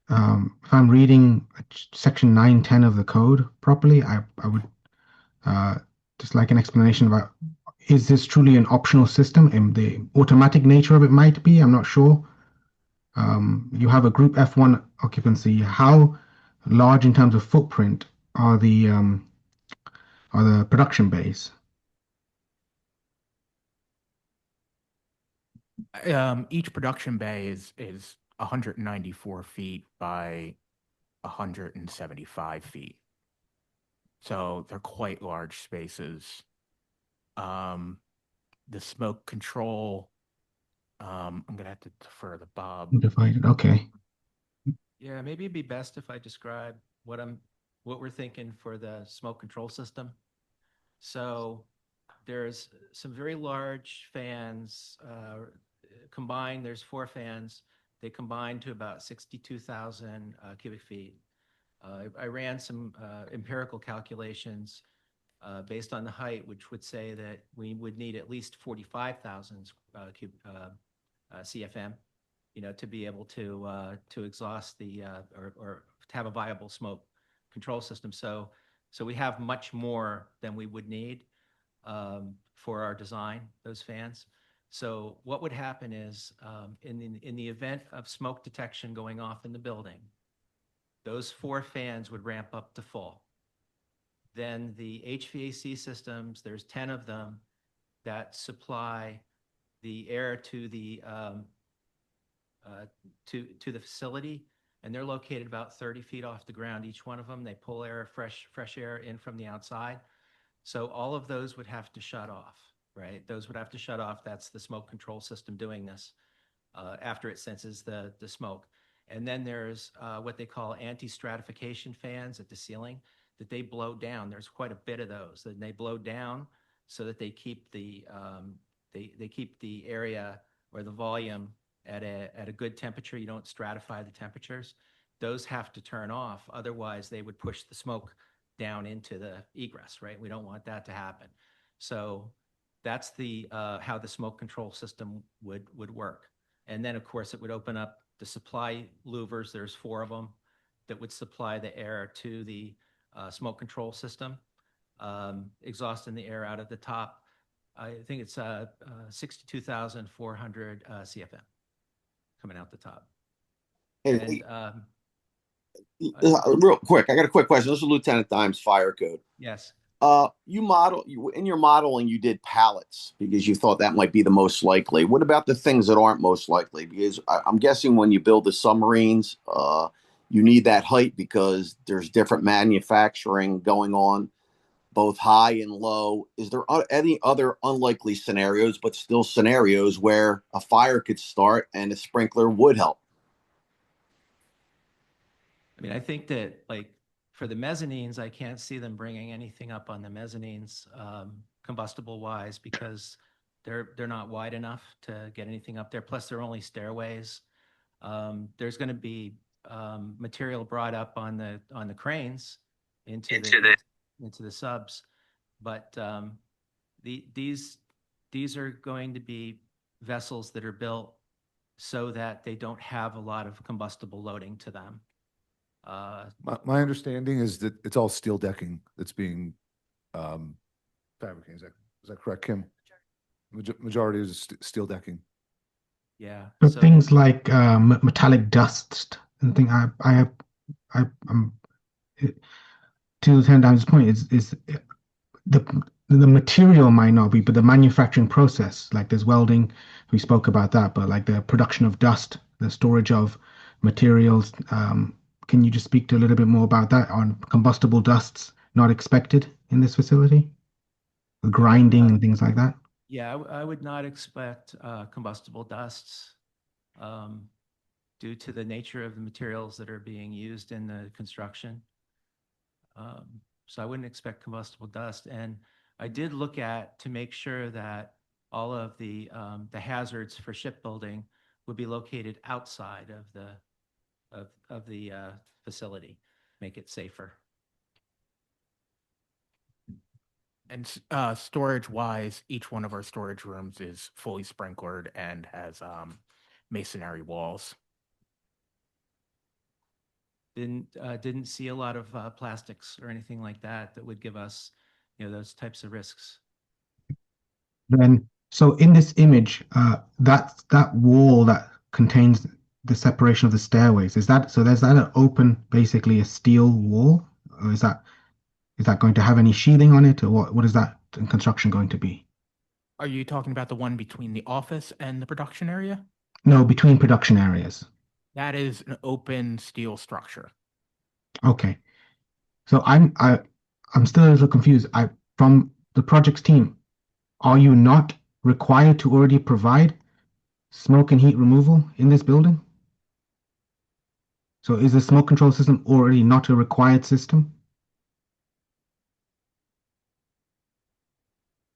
if I'm reading section 910 of the code properly, I would just like an explanation about, is this truly an optional system? And the automatic nature of it might be, I'm not sure. You have a group F1 occupancy. How large in terms of footprint are the production bays? Each production bay is 194 feet by 175 feet. So they're quite large spaces. The smoke control, I'm gonna have to defer to Bob. Divided. Okay. Yeah, maybe it'd be best if I describe what we're thinking for the smoke control system. So there's some very large fans, combined, there's 4 fans. They combine to about 62,000 cubic feet. I ran some empirical calculations based on the height, which would say that we would need at least 45,000 CFM, to be able to exhaust the or to have a viable smoke control system. So we have much more than we would need for our design, those fans. So what would happen is in the event of smoke detection going off in the building, those 4 fans would ramp up to full. Then the HVAC systems, there's 10 of them that supply the air to the to the facility, and they're located about 30 feet off the ground. Each one of them, they pull air, fresh air in from the outside. So all of those would have to shut off, right? Those would have to shut off. That's the smoke control system doing this after it senses the smoke. And then there's what they call anti-stratification fans at the ceiling that they blow down. There's quite a bit of those, and they blow down so that they keep the they keep the area or the volume at a good temperature. You don't stratify the temperatures. Those have to turn off, otherwise they would push the smoke down into the egress, right? We don't want that to happen. So that's the how the smoke control system would work. And then of course it would open up the supply louvers. There's 4 of them that would supply the air to the smoke control system, exhausting the air out of the top. I think it's 62,400 CFM coming out the top. Hey, And real quick, I got a quick question. This is Lieutenant Dimes Fire Code. yes. In your modeling, you did pallets because you thought that might be the most likely. What about the things that aren't most likely? Because I'm guessing when you build the submarines, you need that height because there's different manufacturing going on, both high and low. Is there any other unlikely scenarios, but still scenarios where a fire could start and a sprinkler would help? I mean, I think that like for the mezzanines, I can't see them bringing anything up on the mezzanines combustible wise because they're not wide enough to get anything up there. Plus, they're only stairways. There's going to be material brought up on the cranes into the subs, but these are going to be vessels that are built so that they don't have a lot of combustible loading to them. My understanding is that it's all steel decking that's being fabricated. Is that correct, Kim? Majority is steel decking. Yeah. But So things like metallic dust and thing, I'm to Lieutenant Dimes' point is the material might not be, but the manufacturing process, like there's welding, we spoke about that, but like the production of dust, the storage of materials, can you just speak to a little bit more about that on combustible dusts not expected in this facility? The grinding and things like that? yeah, I would not expect combustible dusts due to the nature of the materials that are being used in the construction. So I wouldn't expect combustible dust. And I did look to make sure that all of the hazards for shipbuilding would be located outside of the facility, make it safer. And storage wise, each one of our storage rooms is fully sprinklered and has masonry walls. Didn't see a lot of plastics or anything like that that would give us, those types of risks. Then, so in this image, that wall that contains the separation of the stairways, is that, so there's that an open, basically a steel wall? Or is that going to have any sheathing on it, or what is that construction going to be? Are you talking about the one between the office and the production area? No, between production areas. That is an open steel structure. Okay. So I'm still a little confused. From the projects team, are you not required to already provide smoke and heat removal in this building? So is the smoke control system already not a required system?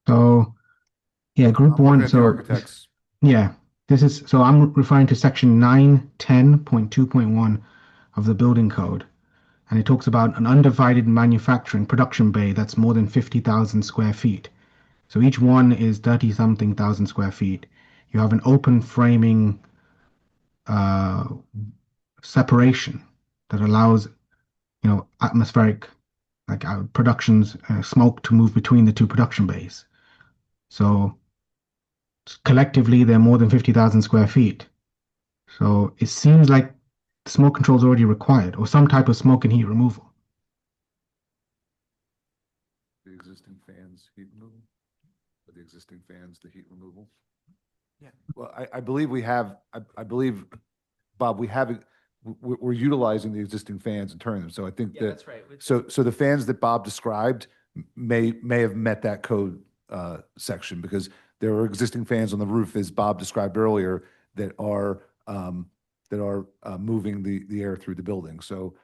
So yeah, group I'm looking one. at the So architects. yeah, so I'm referring to section 910.2.1 of the building code. And it talks about an undivided manufacturing production bay that's more than 50,000 square feet. So each one is 30-something thousand square feet. You have an open framing separation that allows, atmospheric, like productions, smoke to move between the two production bays. So collectively, they're more than 50,000 square feet. So it seems like smoke control is already required, or some type of smoke and heat removal. The existing fans, heat removal? Or the existing fans, the heat removal? Yeah. Well, I believe we have, I believe, Bob, we have, we're utilizing the existing fans and turning them. So I think Yeah, that, that's right. so the fans that Bob described may have met that code section, because there are existing fans on the roof, as Bob described earlier, that are moving the air through the building. So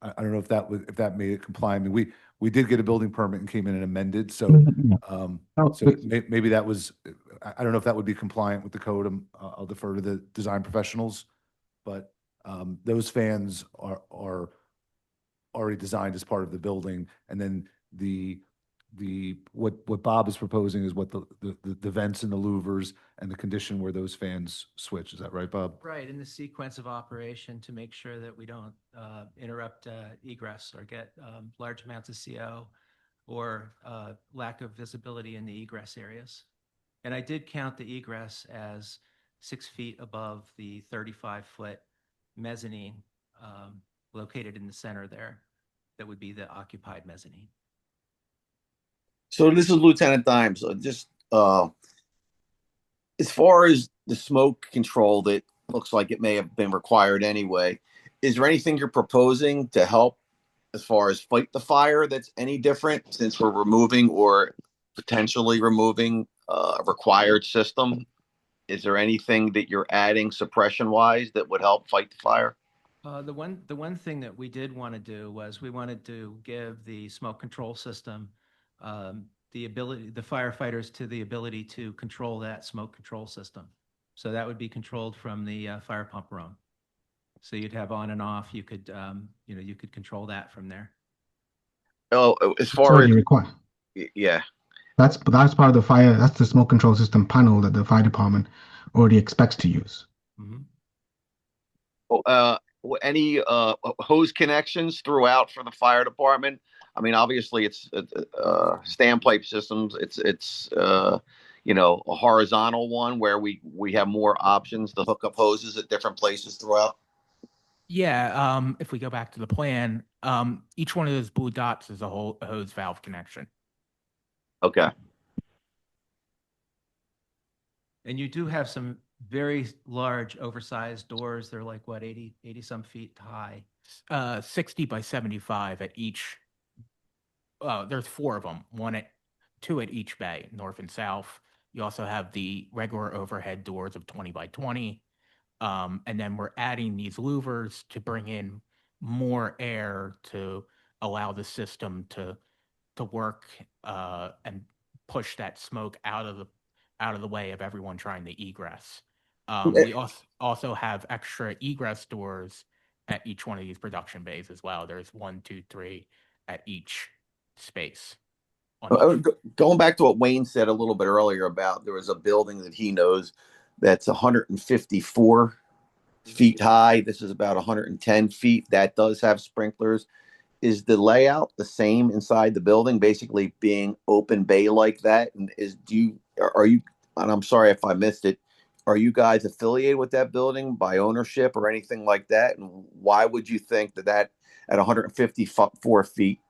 I don't know if that made it comply. I mean, we did get a building permit and came in and amended. So maybe that was, I don't know if that would be compliant with the code. I'll defer to the design professionals, but those fans are already designed as part of the building. And then what Bob is proposing is what the vents and the louvers and the condition where those fans switch. Is that right, Bob? Right, in the sequence of operation to make sure that we don't interrupt egress or get large amounts of CO or lack of visibility in the egress areas. And I did count the egress as 6 feet above the 35-foot mezzanine located in the center there. That would be the occupied mezzanine. So this is Lieutenant Dimes. Just as far as the smoke control that looks like it may have been required anyway, is there anything you're proposing to help as far as fight the fire that's any different, since we're removing or potentially removing a required system? Is there anything that you're adding suppression wise that would help fight the fire? The one thing that we did want to do was we wanted to give the smoke control system the firefighters to the ability to control that smoke control system. So that would be controlled from the fire pump room. So you'd have on and off. You could you could control that from there. Oh, as It's far as already required. yeah. That's part of the fire. That's the smoke control system panel that the fire department already expects to use. Any hose connections throughout for the fire department? I mean, obviously it's standpipe systems. It's a horizontal one where we have more options to hook up hoses at different places throughout. Yeah, if we go back to the plan, each one of those blue dots is a hose valve connection. Okay. And you do have some very large oversized doors. They're like what, 80 some feet high. 60 by 75 at each. There's 4 of them, 2 at each bay, north and south. You also have the regular overhead doors of 20 by 20. And then we're adding these louvers to bring in more air to allow the system to work and push that smoke out of the way of everyone trying to egress. We also have extra egress doors at each one of these production bays as well. There's 1, 2, 3 at each space. Going back to what Wayne said a little bit earlier about there was a building that he knows that's 154 feet high. This is about 110 feet. That does have sprinklers. Is the layout the same inside the building, basically being open bay like that? And do you are you, and I'm sorry if I missed it, are you guys affiliated with that building by ownership or anything like that? And why would you think that that at 154 feet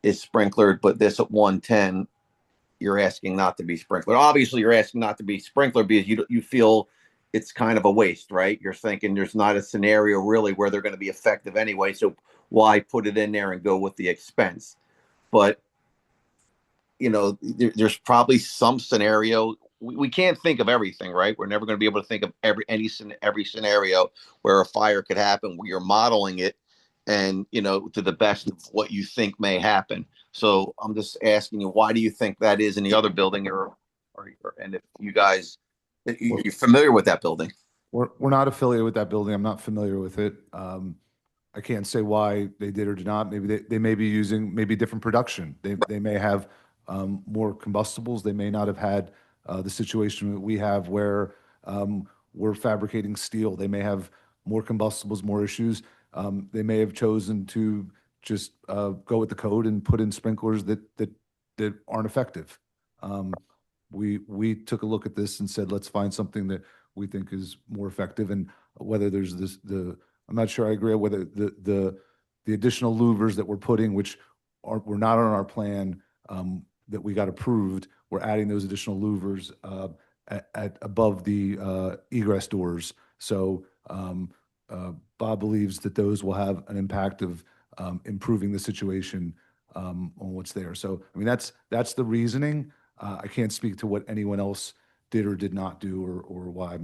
is sprinklered, but this at 110, you're asking not to be sprinkled? Obviously, you're asking not to be sprinkled because you feel it's kind of a waste, right? You're thinking there's not a scenario really where they're going to be effective anyway, so why put it in there and go with the expense? But there's probably some scenario. We can't think of everything, right? We're never going to be able to think of every scenario where a fire could happen. Where you're modeling it, and to the best of what you think may happen. So I'm just asking you, why do you think that is in the other building, and if you guys, you're familiar with that building? We're not affiliated with that building. I'm not familiar with it. I can't say why they did or did not. Maybe they may be using maybe different production. They may have more combustibles. They may not have had the situation that we have where we're fabricating steel. They may have more combustibles, more issues. They may have chosen to just go with the code and put in sprinklers that aren't effective. We took a look at this and said, let's find something that we think is more effective. And whether there's I'm not sure I agree with whether the additional louvers that we're putting, which were not on our plan, that we got approved, we're adding those additional louvers at above the egress doors. So Bob believes that those will have an impact of improving the situation on what's there. So I mean that's the reasoning. I can't speak to what anyone else did or did not do or why.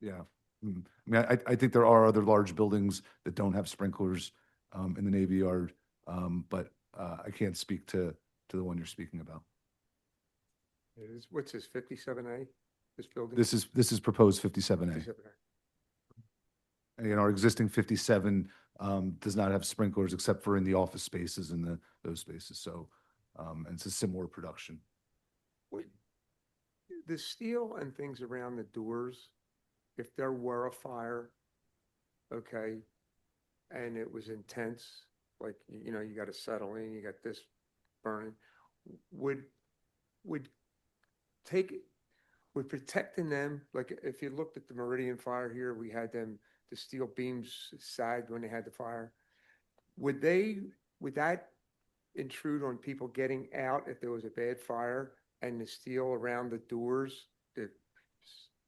Yeah. I mean, I think there are other large buildings that don't have sprinklers in the Navy Yard, but I can't speak to the one you're speaking about. What's this, 57A, this building? This is proposed 57A. 57A. And our existing 57 does not have sprinklers except for in the office spaces and those spaces. So, and it's a similar production. The steel and things around the doors, if there were a fire, okay, and it was intense, like, you got acetylene, you got this burning, would protecting them, like if you looked at the Meridian fire here, we had the steel beams sagged when they had the fire. Would that intrude on people getting out if there was a bad fire and the steel around the doors,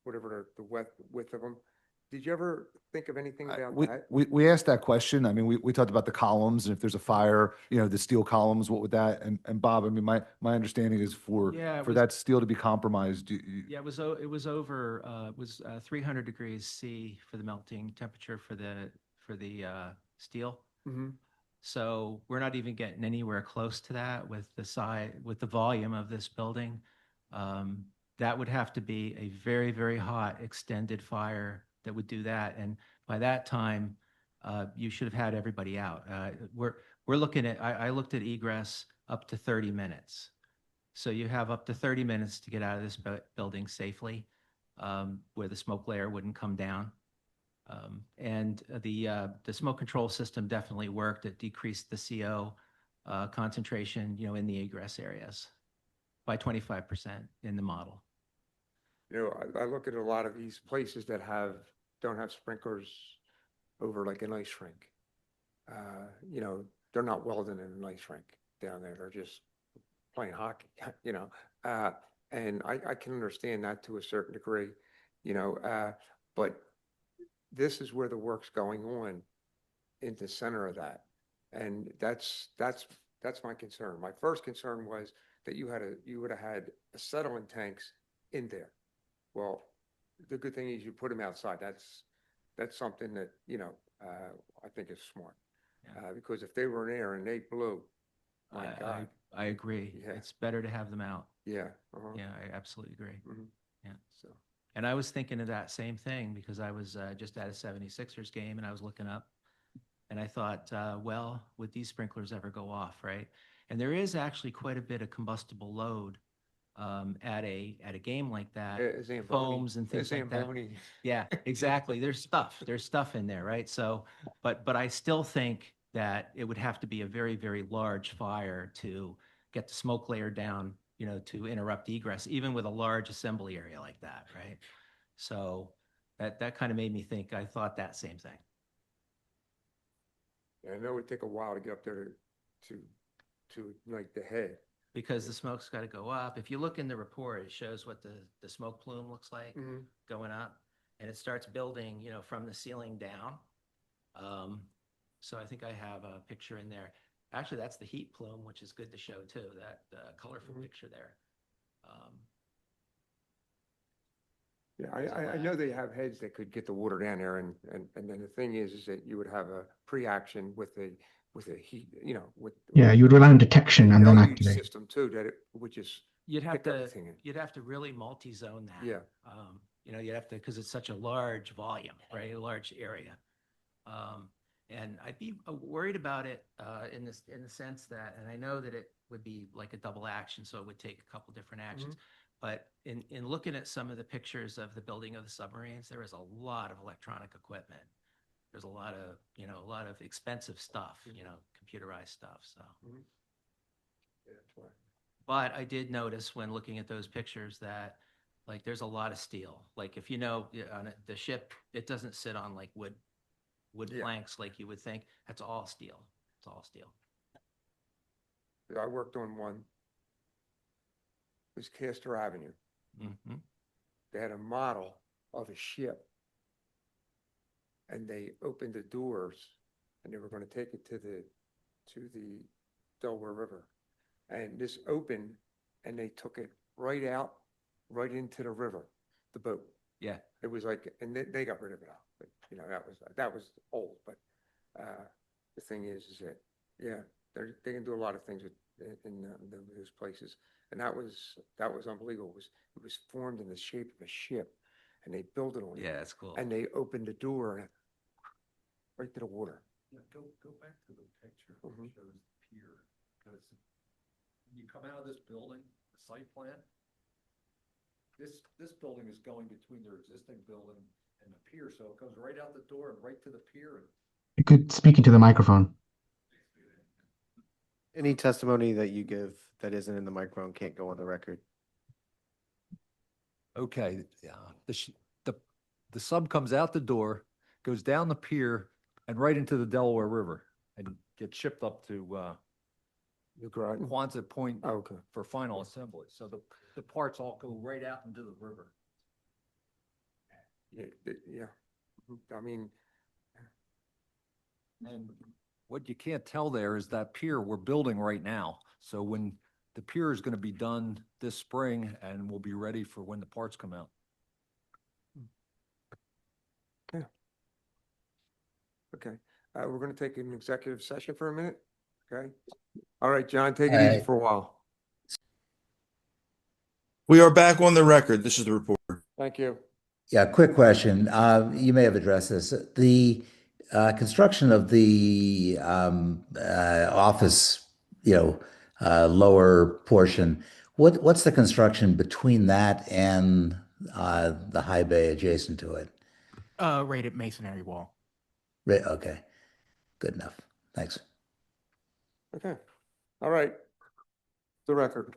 whatever the width of them? Did you ever think of anything about that? We asked that question. I mean, we talked about the columns, and if there's a fire, the steel columns, what would that? And Bob, I mean, my understanding is for that steel to be compromised. Yeah, it was over 300 degrees C for the melting temperature for the steel. Mm-hmm. So we're not even getting anywhere close to that with the volume of this building. That would have to be a very, very hot extended fire that would do that. And by that time, you should have had everybody out. We're looking at, I looked at egress up to 30 minutes. So you have up to 30 minutes to get out of this building safely, where the smoke layer wouldn't come down. And the smoke control system definitely worked. It decreased the CO concentration, in the egress areas by 25% in the model. I look at a lot of these places that don't have sprinklers over like an ice rink. They're not welding in an ice rink down there. They're just playing hockey, and I can understand that to a certain degree, but this is where the work's going on in the center of that. And that's my concern. My first concern was that you would have had acetylene tanks in there. Well, the good thing is you put them outside. That's something that, I think is smart. Because if they were in there and they blew, my God. I agree. Yeah. It's better to have them out. Yeah. Uh-huh. Yeah, I absolutely agree. Mm-hmm. Yeah. So. And I was thinking of that same thing because I was just at a 76ers game and I was looking up and I thought, well, would these sprinklers ever go off, right? And there is actually quite a bit of combustible load at a game like that, foams and things like that. Yeah, exactly. There's stuff in there, right? So, but I still think that it would have to be a very, very large fire to get the smoke layer down, you know, to interrupt egress, even with a large assembly area like that, right? So that kind of made me think, I thought that same thing. I know it would take a while to get up there to like the head. Because the smoke's got to go up. If you look in the report, it shows what the smoke plume looks like going up, and it starts building, you know, from the ceiling down. So I think I have a picture in there. Actually, that's the heat plume, which is good to show too, that colorful picture there. Yeah, I know they have heads that could get the water down there, and then the thing is that you would have a pre-action with a heat, you know, with. Yeah, you would rely on detection and then deluge activate. System too, that it would just. You'd have pick to everything in. you'd have to really multi-zone that. Yeah. You know, you'd have to, because it's such a large volume, right? A large area. And I'd be worried about it in the sense that, and I know that it would be like a double action, so it would take a couple different actions. But in looking at some of the pictures of the building of the submarines, there is a lot of electronic equipment. There's a lot of, you know, a lot of expensive stuff, you know, computerized stuff. So, Yeah, that's why. but I did notice when looking at those pictures that, like, there's a lot of steel. Like, if you know, on the ship, it doesn't sit on like wood planks like you would think. That's all steel. It's all steel. I worked on one. It was Castor Avenue. Mm-hmm. They had a model of a ship, and they opened the doors, and they were going to take it to the Delaware River, and this opened, and they took it right out, right into the river, the boat. Yeah. It was like, and they got rid of it all. But, you know, that was old. But the thing is that, yeah, they can do a lot of things in those places, and that was unbelievable. It was formed in the shape of a ship, and they built it on it. Yeah, that's cool. And they opened the door and right to the water. Yeah, go back to the picture that shows the pier, because when you come out of this building, the site plan, this building is going between their existing building and the pier, so it goes right out the door and right to the pier. You could speak into the microphone. Any testimony that you give that isn't in the microphone can't go on the record. Okay, the sub comes out the door, goes down the pier and right into the Delaware River and gets shipped up to New Groton. Quonset Point Oh, okay. for final assembly. So the parts all go right out into the river. Yeah. I mean, And what you can't tell there is that pier we're building right now. So when the pier is going to be done this spring and we'll be ready for when the parts come out. okay. We're going to take an executive session for a minute. Okay. All right, John, take it easy for a while. We are back on the record. This is the report. Thank you. Yeah, quick question. You may have addressed this. The construction of the office, lower portion, what's the construction between that and the high bay adjacent to it? Rated masonry wall. Right, okay. Good enough. Thanks. Okay. All right. The record.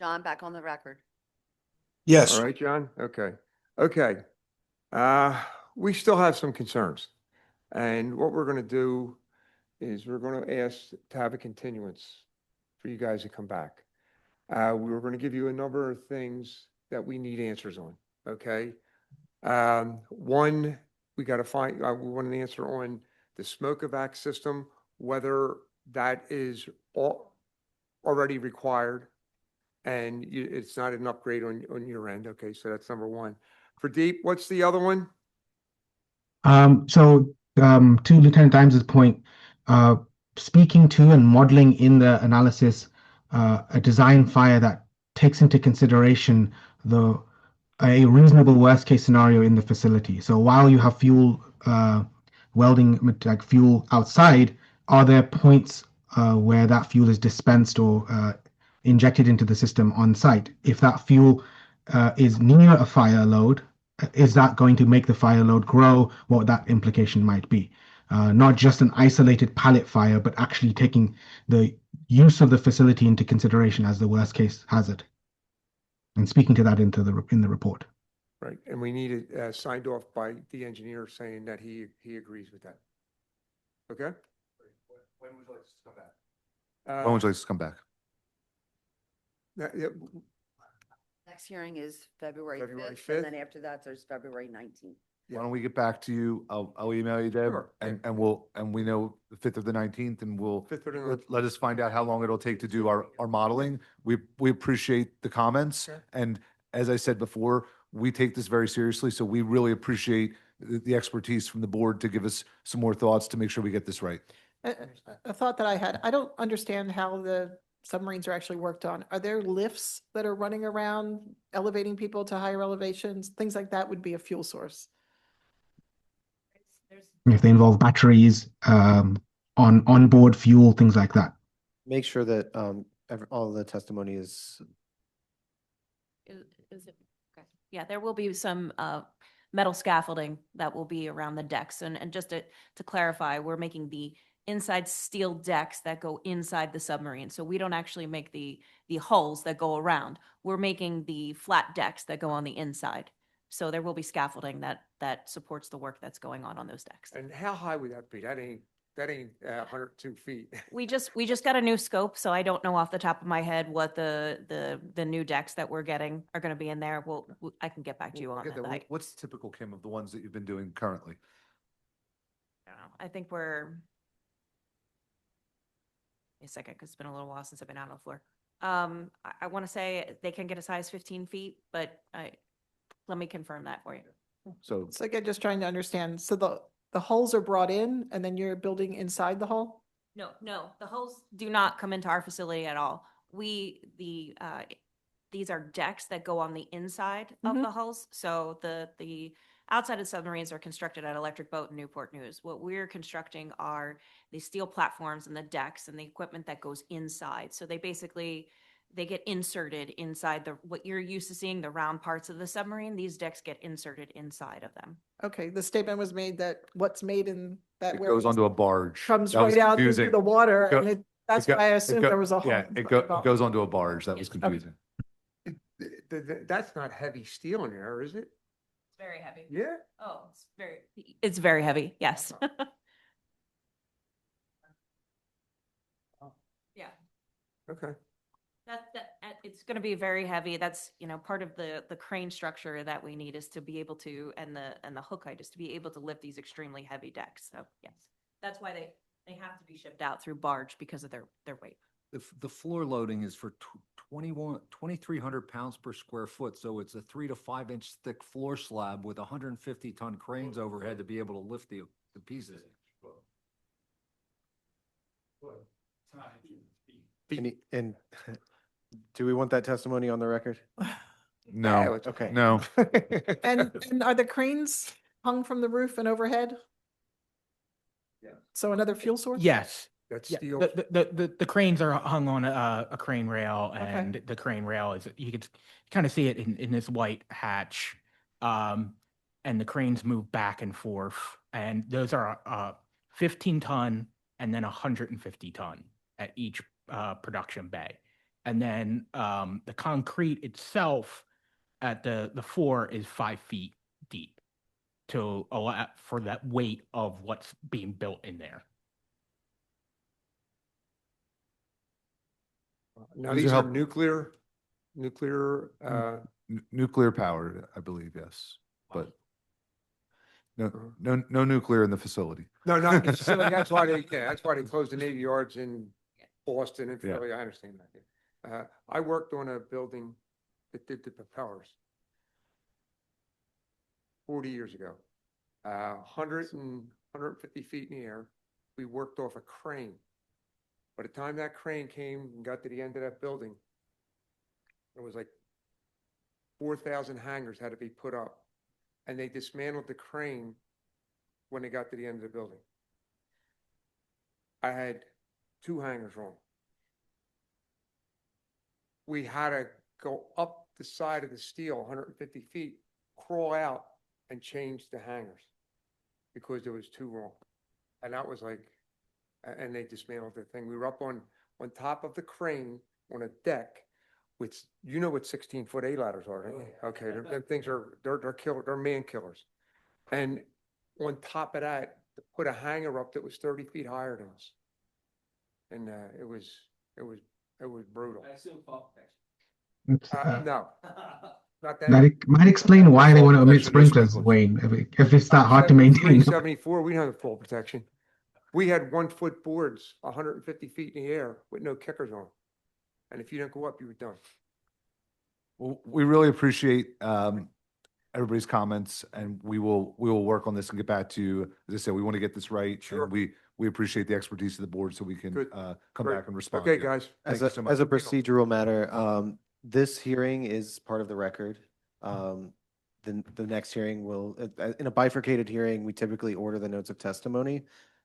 John, back on the record. Yes. All right, John. Okay. Okay. We still have some concerns. And what we're going to do is we're going to ask to have a continuance for you guys to come back. We're going to give you a number of things that we need answers on. Okay. One, we got to find, we want an answer on the smoke evac system, whether that is already required and it's not an upgrade on your end. Okay. So that's number one. For Deep, what's the other one? To Lieutenant Dimes's point, speaking to and modeling in the analysis a design fire that takes into consideration a reasonable worst case scenario in the facility. So while you have fuel welding, like fuel outside, are there points where that fuel is dispensed or injected into the system on site? If that fuel is near a fire load is that going to make the fire load grow? What that implication might be. Not just an isolated pallet fire, but actually taking the use of the facility into consideration as the worst case hazard. And speaking to that in the report. Right, and we need it signed off by the engineer saying that he agrees with that. Okay? When would you like us to come back? Uh, When would you like us to come back? yeah, Next hearing is February February 5th, and 5th. then after that, there's February 19th. Why don't we get back to you? I'll email you, Deb, Sure, and we know the 5th or the 19th, and we'll 5th or the let us find out how long it'll take to do our modeling. We appreciate the comments. Okay. And as I said before, we take this very seriously. So we really appreciate the expertise from the board to give us some more thoughts to make sure we get this right. A thought that I had, I don't understand how the submarines are actually worked on. Are there lifts that are running around elevating people to higher elevations? Things like that would be a fuel source. If they involve batteries, onboard fuel, things like that. Make sure that all the testimony is Is it? Okay. Yeah, there will be some metal scaffolding that will be around the decks. And just to clarify, we're making the inside steel decks that go inside the submarine. So we don't actually make the hulls that go around. We're making the flat decks that go on the inside. So there will be scaffolding that supports the work that's going on those decks. And how high would that be? That ain't 102 feet. We just got a new scope, so I don't know off the top of my head what the new decks that we're getting are going to be in there. I can get back to you We'll on get that. there. What's typical, Kim, of the ones that you've been doing currently? I don't know. I think we're a second because it's been a little while since I've been out on the floor. I want to say they can get as high as 15 feet, but let me confirm that for you. So So again, just trying to understand. So the hulls are brought in and then you're building inside the hull? No, the hulls do not come into our facility at all. These are decks that go on the inside of the hulls. So the outside of submarines are constructed at Electric Boat and Newport News. What we're constructing are the steel platforms and the decks and the equipment that goes inside. So they get inserted inside what you're used to seeing, the round parts of the submarine. These decks get inserted inside of them. Okay, the statement was made that what's made in that it warehouse goes onto a barge. comes That was right out into confusing. the water, Go- and that's it go- why I it assumed go- there was a hull. Yeah, it goes onto a barge. That was confusing. That's not heavy steel in there, is it? It's very heavy. Yeah. Oh, it's very heavy. Yes. Yeah. Okay. It's going to be very heavy. That's, part of the crane structure that we need is to be able to, and the hook height is to be able to lift these extremely heavy decks. So yes, that's why they have to be shipped out through barge because of their weight. The floor loading is for 2,300 pounds per square foot. So it's a 3 to 5 inch thick floor slab with 150-ton cranes overhead to be able to lift the pieces. and do we want that testimony on the record? No. Okay. No. And are the cranes hung from the roof and overhead? Yeah. So another fuel source? Yes. That's Yeah, steel. the cranes are hung on a crane rail, and the crane rail you can kind of see it in this white hatch, and the cranes move back and forth, and those are 15-ton and then 150-ton at each production bay, and then the concrete itself at the floor is 5 feet deep to allow for that weight of what's being built in there. Now, These these are are help- nuclear, Nuclear powered, I believe, yes, but no nuclear in the facility. no, not necessarily. That's why they closed the Navy Yards in Boston and Yeah. Philly. I understand that. I worked on a building that did the propellers 40 years ago. 150 feet in the air. We worked off a crane. By the time that crane came and got to the end of that building, it was like 4,000 hangars had to be put up. And they dismantled the crane when they got to the end of the building. I had 2 hangars wrong. We had to go up the side of the steel 150 feet, crawl out, and changed the hangers because there was two wrong. And that was like, and they dismantled the thing. We were up on top of the crane on a deck with, you know what 16-foot A ladders are, right? Okay, them things are, they're killer, they're man killers. And on top of that, put a hanger up that was 30 feet higher than us. And it was brutal. I assume fall No, not that. That might explain why they want to omit Protection, no sprinklers, Wayne, if it's that hard to 73, maintain. 74, we don't have full protection. We had 1-foot boards, 150 feet in the air with no kickers on. And if you didn't go up, you were done. Well, we really appreciate everybody's comments, and we will work on this and get back to you. As I said, we want to get this right. Sure. And we appreciate the expertise of the board so we can Good. come Great. back and respond. Okay, to you. guys. Thank As you a, so much. as a procedural matter, this hearing is part of the record. The next hearing will, in a bifurcated hearing, we typically order the notes of testimony.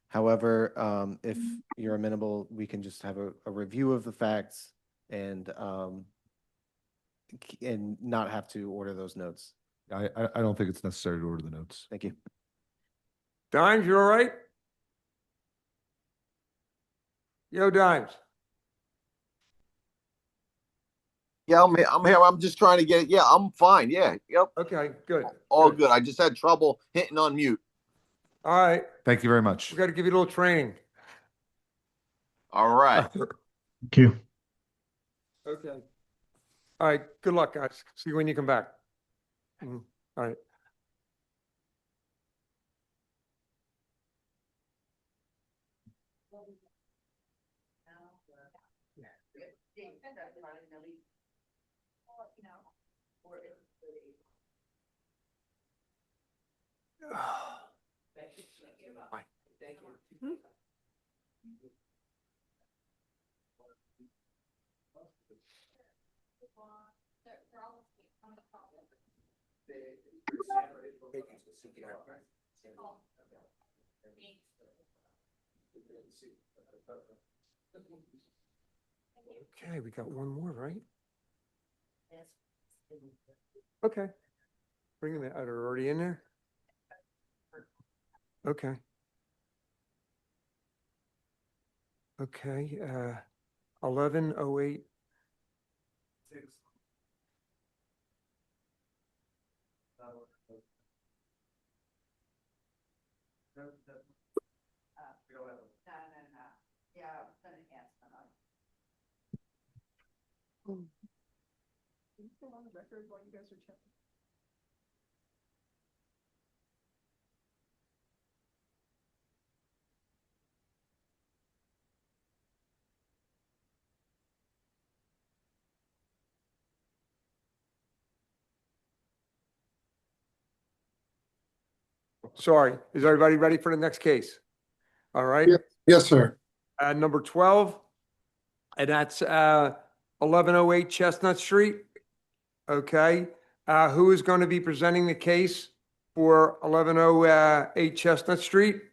However, if you're amenable, we can just have a review of the facts and not have to order those notes. I don't think it's necessary to order the notes. Thank you. Dimes, you all right? Yo, Dimes. Yeah, I'm here. I'm just trying to get it. Yeah, I'm fine. Yeah. Yep. Okay, good. All good. I just had trouble hitting on mute. All right, Thank you very much. we got to give you a little training. All right. Thank you. Okay. All right, good luck, guys. See you when you come back. All right. Bye. Thank you. Okay, we got one more, right? Okay. Bring them in. Are they already in there? Okay. Okay, 1108. Are you still on the record while you guys are checking? Sorry, is everybody ready for the next case? All right. Yes, sir. Number 12, and that's 1108 Chestnut Street. Okay, who is going to be presenting the case for 1108 Chestnut Street?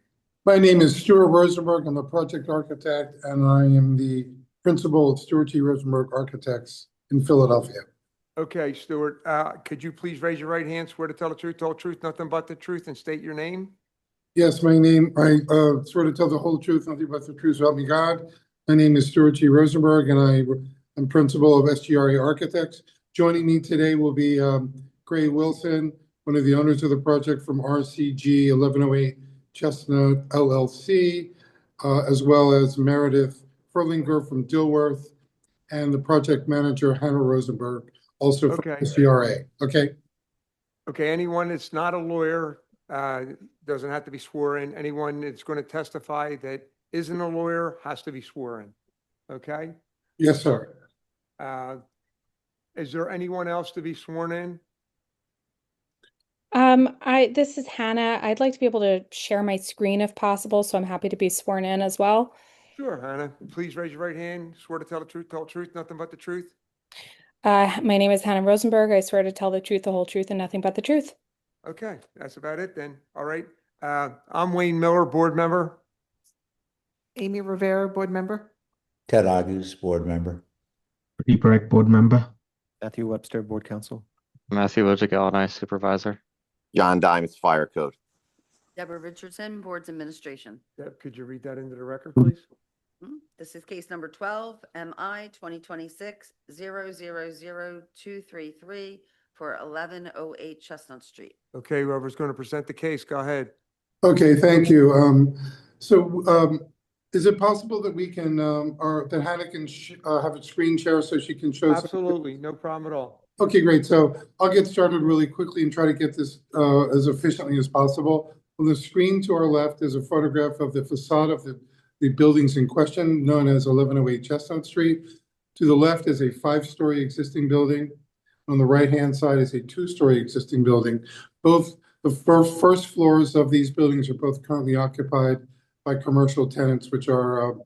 My name is Stuart Rosenberg. I'm the project architect, and I am the principal of Stuart T. Rosenberg Architects in Philadelphia. Okay, Stuart, could you please raise your right hand, swear to tell the truth, the whole truth, nothing but the truth, and state your name? Yes, my name, I swear to tell the whole truth, nothing but the truth, so help me God. My name is Stuart T. Rosenberg, and I am principal of SGRA Architects. Joining me today will be Gray Wilson, one of the owners of the project from RCG 1108 Chestnut LLC, as well as Meredith Furlinger from Dilworth, and the project manager, Hannah Rosenberg, also from Okay. SGRA. Okay, Okay, anyone that's not a lawyer, doesn't have to be sworn in. Anyone that's going to testify that isn't a lawyer has to be sworn in. Okay? yes, sir. Is there anyone else to be sworn in? This is Hannah. I'd like to be able to share my screen if possible, so I'm happy to be sworn in as well. Sure, Hannah. Please raise your right hand. Swear to tell the truth, nothing but the truth. My name is Hannah Rosenberg. I swear to tell the truth, the whole truth, and nothing but the truth. Okay, that's about it then. All right. I'm Wayne Miller, board member. Amy Rivera, board member. Ted Agus, board member. Deep Rec board member. Matthew Webster, board counsel. Matthew Wojcicki, and I supervisor. John Diamond's fire code. Deborah Richardson, Boards Administration. Deb, could you read that into the record, please? This is case number 12, MI 2026-000233 for 1108 Chestnut Street. Okay, whoever's going to present the case, go ahead. Okay, thank you. Is it possible that we can, or that Hannah can have a screen share so she can show? Absolutely, no problem at all. Okay, great. So I'll get started really quickly and try to get this as efficiently as possible. On the screen to our left is a photograph of the facade of the buildings in question, known as 1108 Chestnut Street. To the left is a 5-story existing building. On the right-hand side is a 2-story existing building. Both the first floors of these buildings are both currently occupied by commercial tenants, which are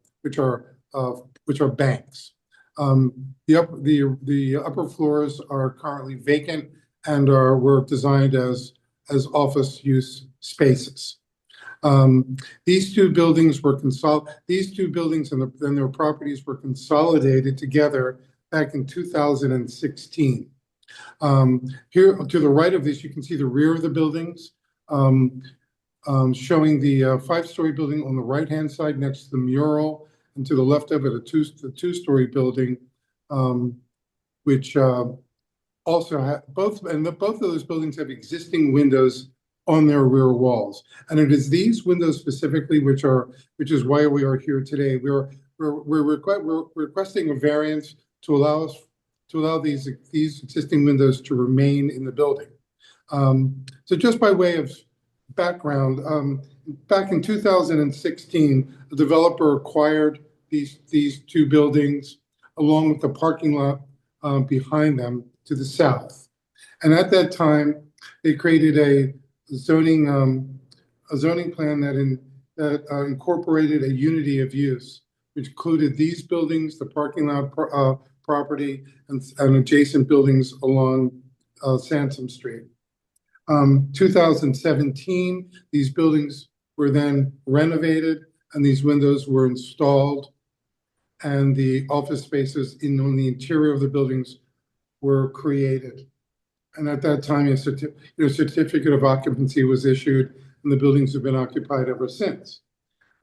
banks. The upper floors are currently vacant and were designed as office use spaces. These two buildings and their properties were consolidated together back in 2016. Here to the right of this, you can see the rear of the buildings, showing the 5-story building on the right-hand side next to the mural, and to the left of it, the 2-story building, which also have both of those buildings have existing windows on their rear walls. And it is these windows specifically which is why we are here today. We're requesting a variance to allow these existing windows to remain in the building. So just by way of background, back in 2016, the developer acquired these two buildings along with the parking lot behind them to the south. And at that time, they created a zoning plan that incorporated a unity of use, which included these buildings, the parking lot property, and adjacent buildings along Sansom Street. 2017, these buildings were then renovated and these windows were installed, and the office spaces on the interior of the buildings were created. And at that time, a certificate of occupancy was issued, and the buildings have been occupied ever since.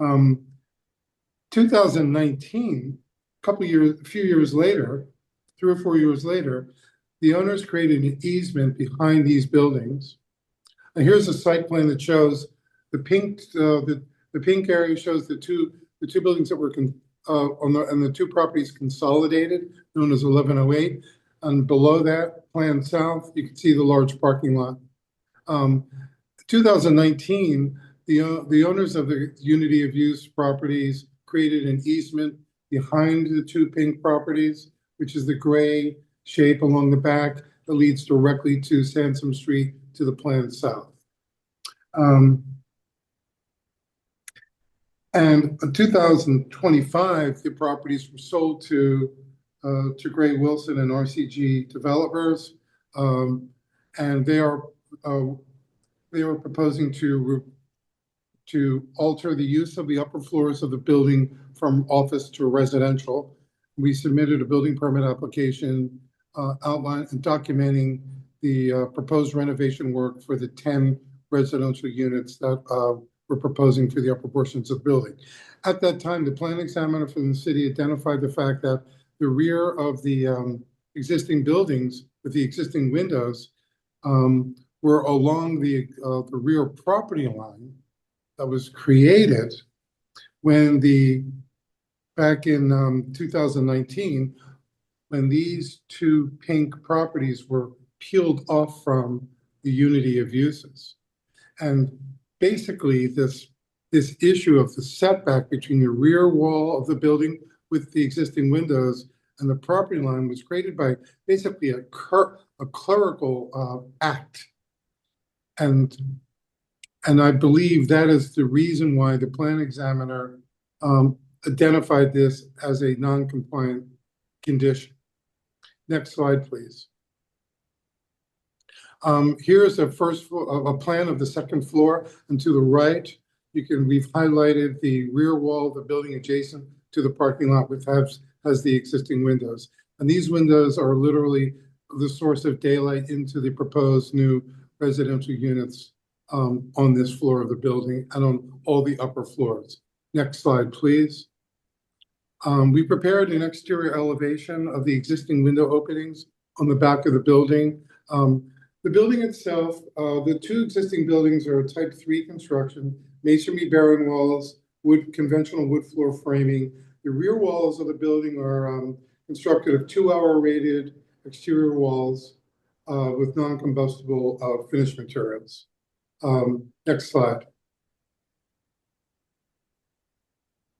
2019, a few years later, 3 or 4 years later, the owners created an easement behind these buildings. And here's a site plan that shows the pink area shows the two buildings that were and the two properties consolidated, known as 1108. And below that, plan south, you can see the large parking lot. 2019, the owners of the unity of use properties created an easement behind the two pink properties, which is the gray shape along the back that leads directly to Sansom Street to the plan south. And in 2025, the properties were sold to Gray Wilson and RCG developers, and they are proposing to alter the use of the upper floors of the building from office to residential. We submitted a building permit application outlining and documenting the proposed renovation work for the 10 residential units that we're proposing for the upper portions of the building. At that time, the plan examiner from the city identified the fact that the rear of the existing buildings with the existing windows were along the rear property line that was created when back in 2019, when these two pink properties were peeled off from the unity of uses. And basically this issue of the setback between the rear wall of the building with the existing windows and the property line was created by basically a clerical act. And I believe that is the reason why the plan examiner identified this as a non-compliant condition. Next slide, please. Here's a plan of the second floor, and to the right, we've highlighted the rear wall of the building adjacent to the parking lot, which has the existing windows. And these windows are literally the source of daylight into the proposed new residential units on this floor of the building and on all the upper floors. Next slide, please. We prepared an exterior elevation of the existing window openings on the back of the building. The building itself, the two existing buildings are type 3 construction, masonry bearing walls, conventional wood floor framing. The rear walls of the building are constructed of 2-hour rated exterior walls with non-combustible finished materials. Next slide.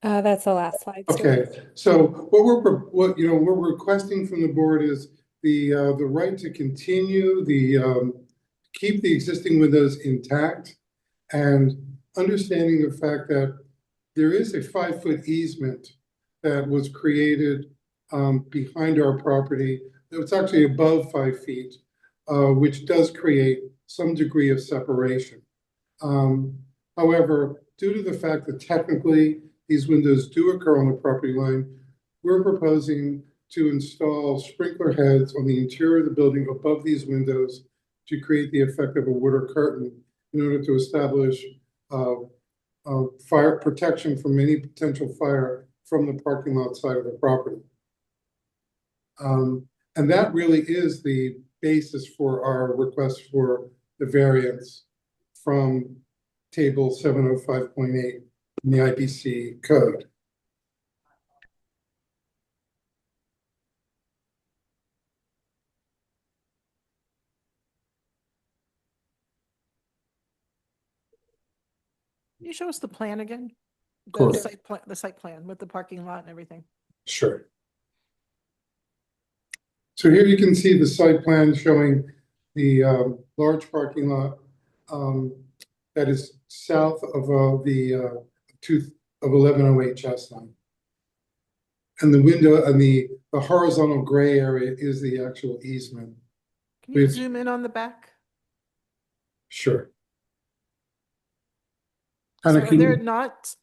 That's the last slide. Okay, so what we're requesting from the board is the right to continue keep the existing windows intact, and understanding the fact that there is a 5-foot easement that was created behind our property. It's actually above 5 feet, which does create some degree of separation. However, due to the fact that technically these windows do occur on the property line, we're proposing to install sprinkler heads on the interior of the building above these windows to create the effect of a water curtain in order to establish fire protection from any potential fire from the parking lot side of the property. And that really is the basis for our request for the variance from table 705.8 in the IBC code. Can you show us the plan again? Course. The site plan with the parking lot and everything. Sure. So here you can see the site plan showing the large parking lot that is south of the 1108 Chestnut. And the window and the horizontal gray area is the actual easement. Can you zoom in on the back? Sure. So Hannah, can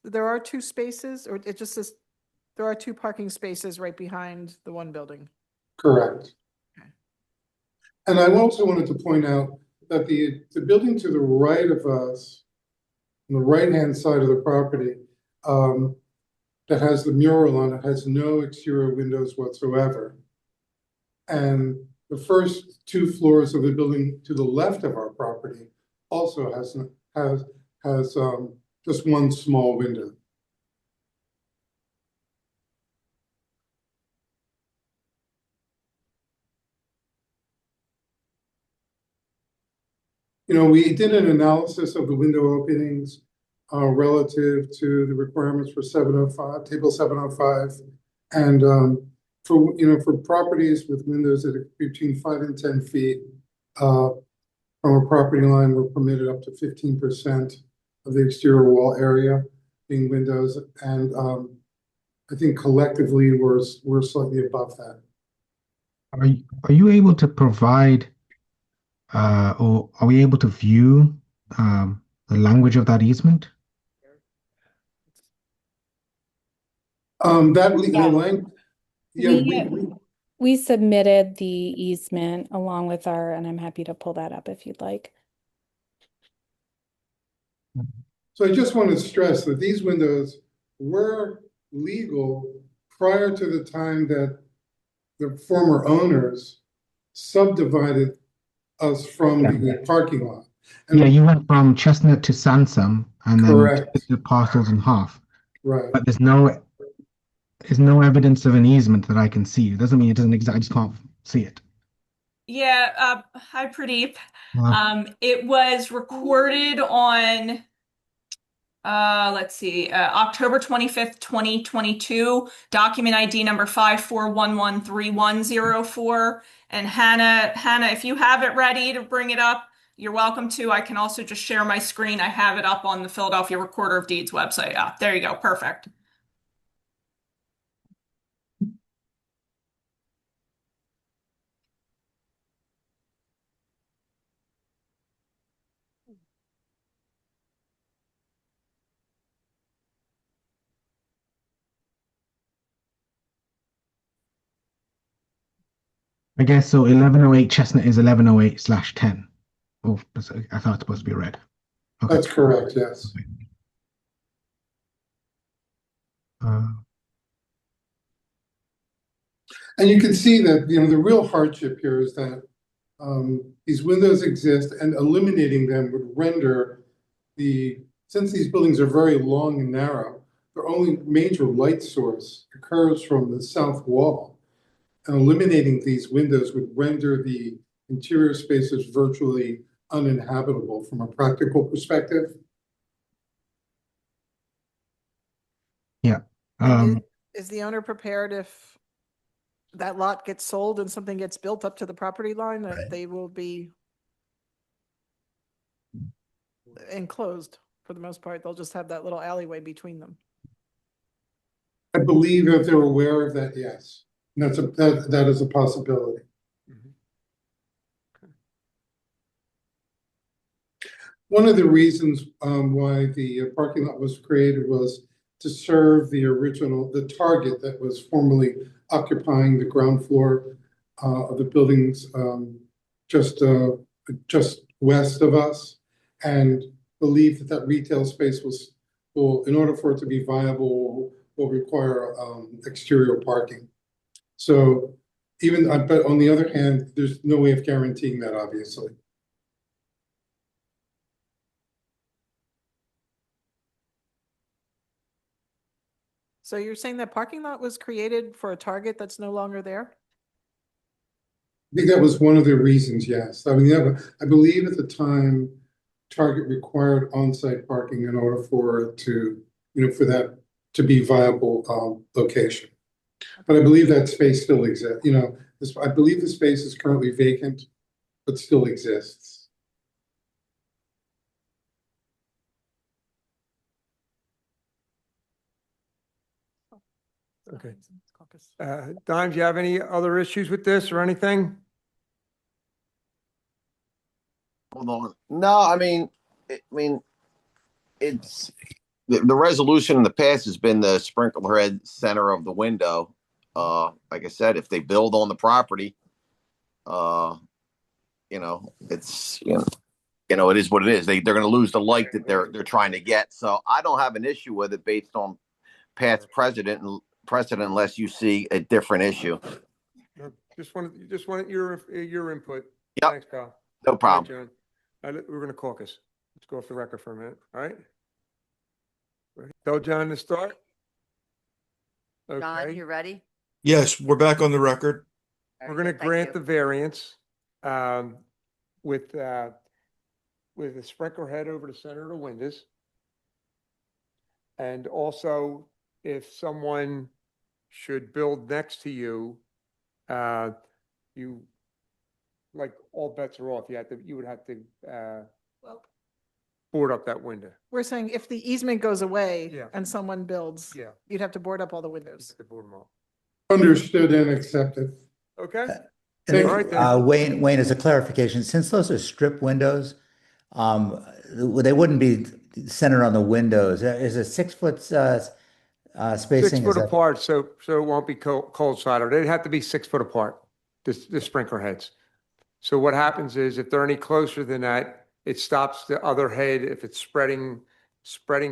there are 2 spaces, or it just says there are 2 parking spaces right behind the one building? Correct. Okay. And I also wanted to point out that the building to the right of us, on the right-hand side of the property, that has the mural on it, has no exterior windows whatsoever. And the first 2 floors of the building to the left of our property also has just one small window. You know, we did an analysis of the window openings relative to the requirements for 705, table 705. And for properties with windows that are between 5 and 10 feet from a property line, we're permitted up to 15% of the exterior wall area being windows. And I think collectively we're slightly above that. Are you able to provide or are we able to view the language of that easement? We submitted the easement along with and I'm happy to pull that up if you'd like. So I just want to stress that these windows were legal prior to the time that the former owners subdivided us from the parking lot. And yeah, you went from Chestnut to Sansom and then split the parcels in half. Right. But there's no evidence of an easement that I can see. It doesn't mean it doesn't exist. I just can't see it. Yeah. Hi, Pradeep. It was recorded on, let's see, October 25th, 2022, document ID number 54113104. And Hannah, if you have it ready to bring it up, you're welcome to. I can also just share my screen. I have it up on the Philadelphia Recorder of Deeds website. There you go. Perfect. I guess so. 1108 Chestnut is 1108/10. Oh, I thought it's supposed to be red. Okay. That's correct, yes. Uh, And you can see that, the real hardship here is that these windows exist and eliminating them would render since these buildings are very long and narrow, their only major light source occurs from the south wall. And eliminating these windows would render the interior spaces virtually uninhabitable from a practical perspective. yeah. And is the owner prepared if that lot gets sold and something gets built up to the property line that they will be enclosed for the most part? They'll just have that little alleyway between them. I believe if they're aware of that, yes. And that is a possibility. One of the reasons why the parking lot was created was to serve the target that was formerly occupying the ground floor of the buildings just west of us, and believe that retail space will, in order for it to be viable, will require exterior parking. So but on the other hand, there's no way of guaranteeing that, obviously. So you're saying that parking lot was created for a target that's no longer there? I think that was one of the reasons, yes. I mean, I believe at the time, Target required on-site parking in order for it to, for that to be viable location. But I believe that space still exists. I believe the space is currently vacant, but still exists. Okay. Don, do you have any other issues with this or anything? Hold on. No, it's the resolution in the past has been the sprinkler head center of the window. Like I said, if they build on the property, it's it is what it is. They're going to lose the light that they're trying to get. So I don't have an issue with it based on past precedent unless you see a different issue. Just wanted your input. Yep. Thanks, Kyle. No problem. All right, John. We're going to caucus. Let's go off the record for a minute. All right. Ready? Tell John to start. John, Okay. you ready? Yes, we're back on the record. We're going to grant the variance with a sprinkler head over the center of the windows. And also, if someone should build next to you, like all bets are off. You would have to board up that window. We're saying if the easement goes away Yeah. and someone builds, Yeah. you'd have to board up all the windows. To board them all. Understood and accepted. Okay. And All right, then. Wayne, as a clarification, since those are strip windows, they wouldn't be centered on the windows. Is it 6 foot spacing? 6 Is foot that- apart, so it won't be cold soldered. They'd have to be 6 foot apart, the sprinkler heads. So what happens is if they're any closer than that, it stops the other head if it's spreading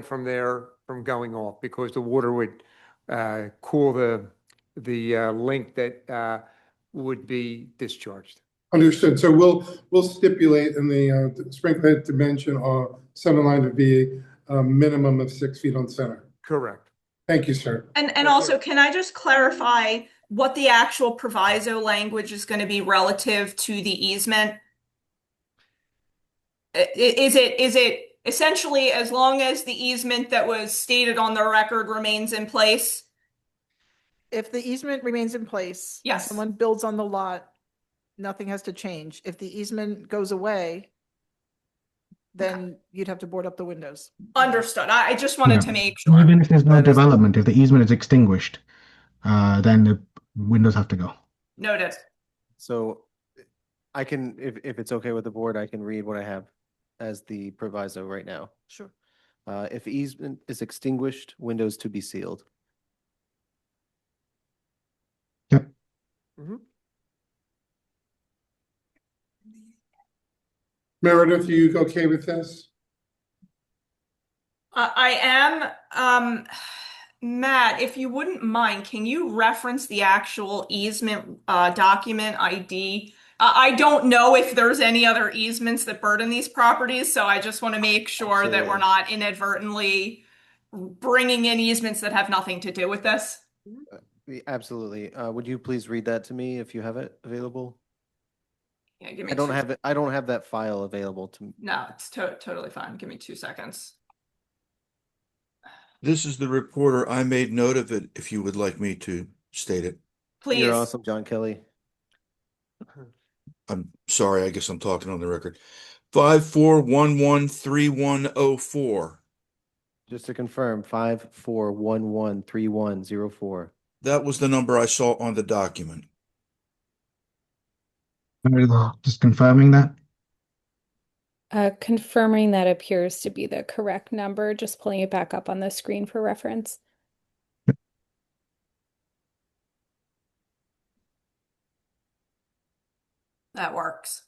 from there from going off, because the water would cool the link that would be discharged. Understood. So we'll stipulate in the sprinkler head dimension or center line to be a minimum of 6 feet on center. Correct. Thank you, sir. And also, can I just clarify what the actual proviso language is going to be relative to the easement? Is it essentially as long as the easement that was stated on the record remains in place? If the easement remains in place, and Yes. someone builds on the lot, nothing has to change. If the easement goes away, then you'd have to board up the windows. Understood. I just wanted Yeah. to make sure. Even if there's no development, if the easement is extinguished, then the windows have to go. Noted. So I can, if it's okay with the board, I can read what I have as the proviso right now. Sure. If easement is extinguished, windows to be sealed. Meredith, are you okay with this? I am, Matt, if you wouldn't mind, can you reference the actual easement document ID? I don't know if there's any other easements that burden these properties, so I just want to make sure that we're Absolutely. not inadvertently bringing in easements that have nothing to do with this. Absolutely. Would you please read that to me if you have it available? Yeah, give me I don't two- have it. I don't have that file available to. No, it's totally fine. Give me 2 seconds. This is the reporter. I made note of it if you would like me to state it. Please. You're awesome, John Kelly. I'm sorry, I guess I'm talking on the record. 54113104. Just to confirm, 54113104. That was the number I saw on the document. Just confirming that. Confirming that appears to be the correct number, just pulling it back up on the screen for reference. That works.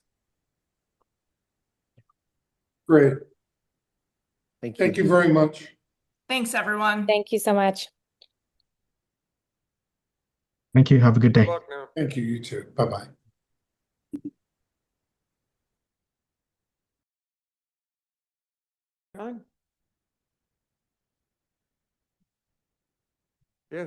Great. Thank Thank you very much. Thanks, everyone. Thank you so much. Thank you. Have a good day. Good luck now. Thank you, you too. Bye-bye. Fine. Yeah,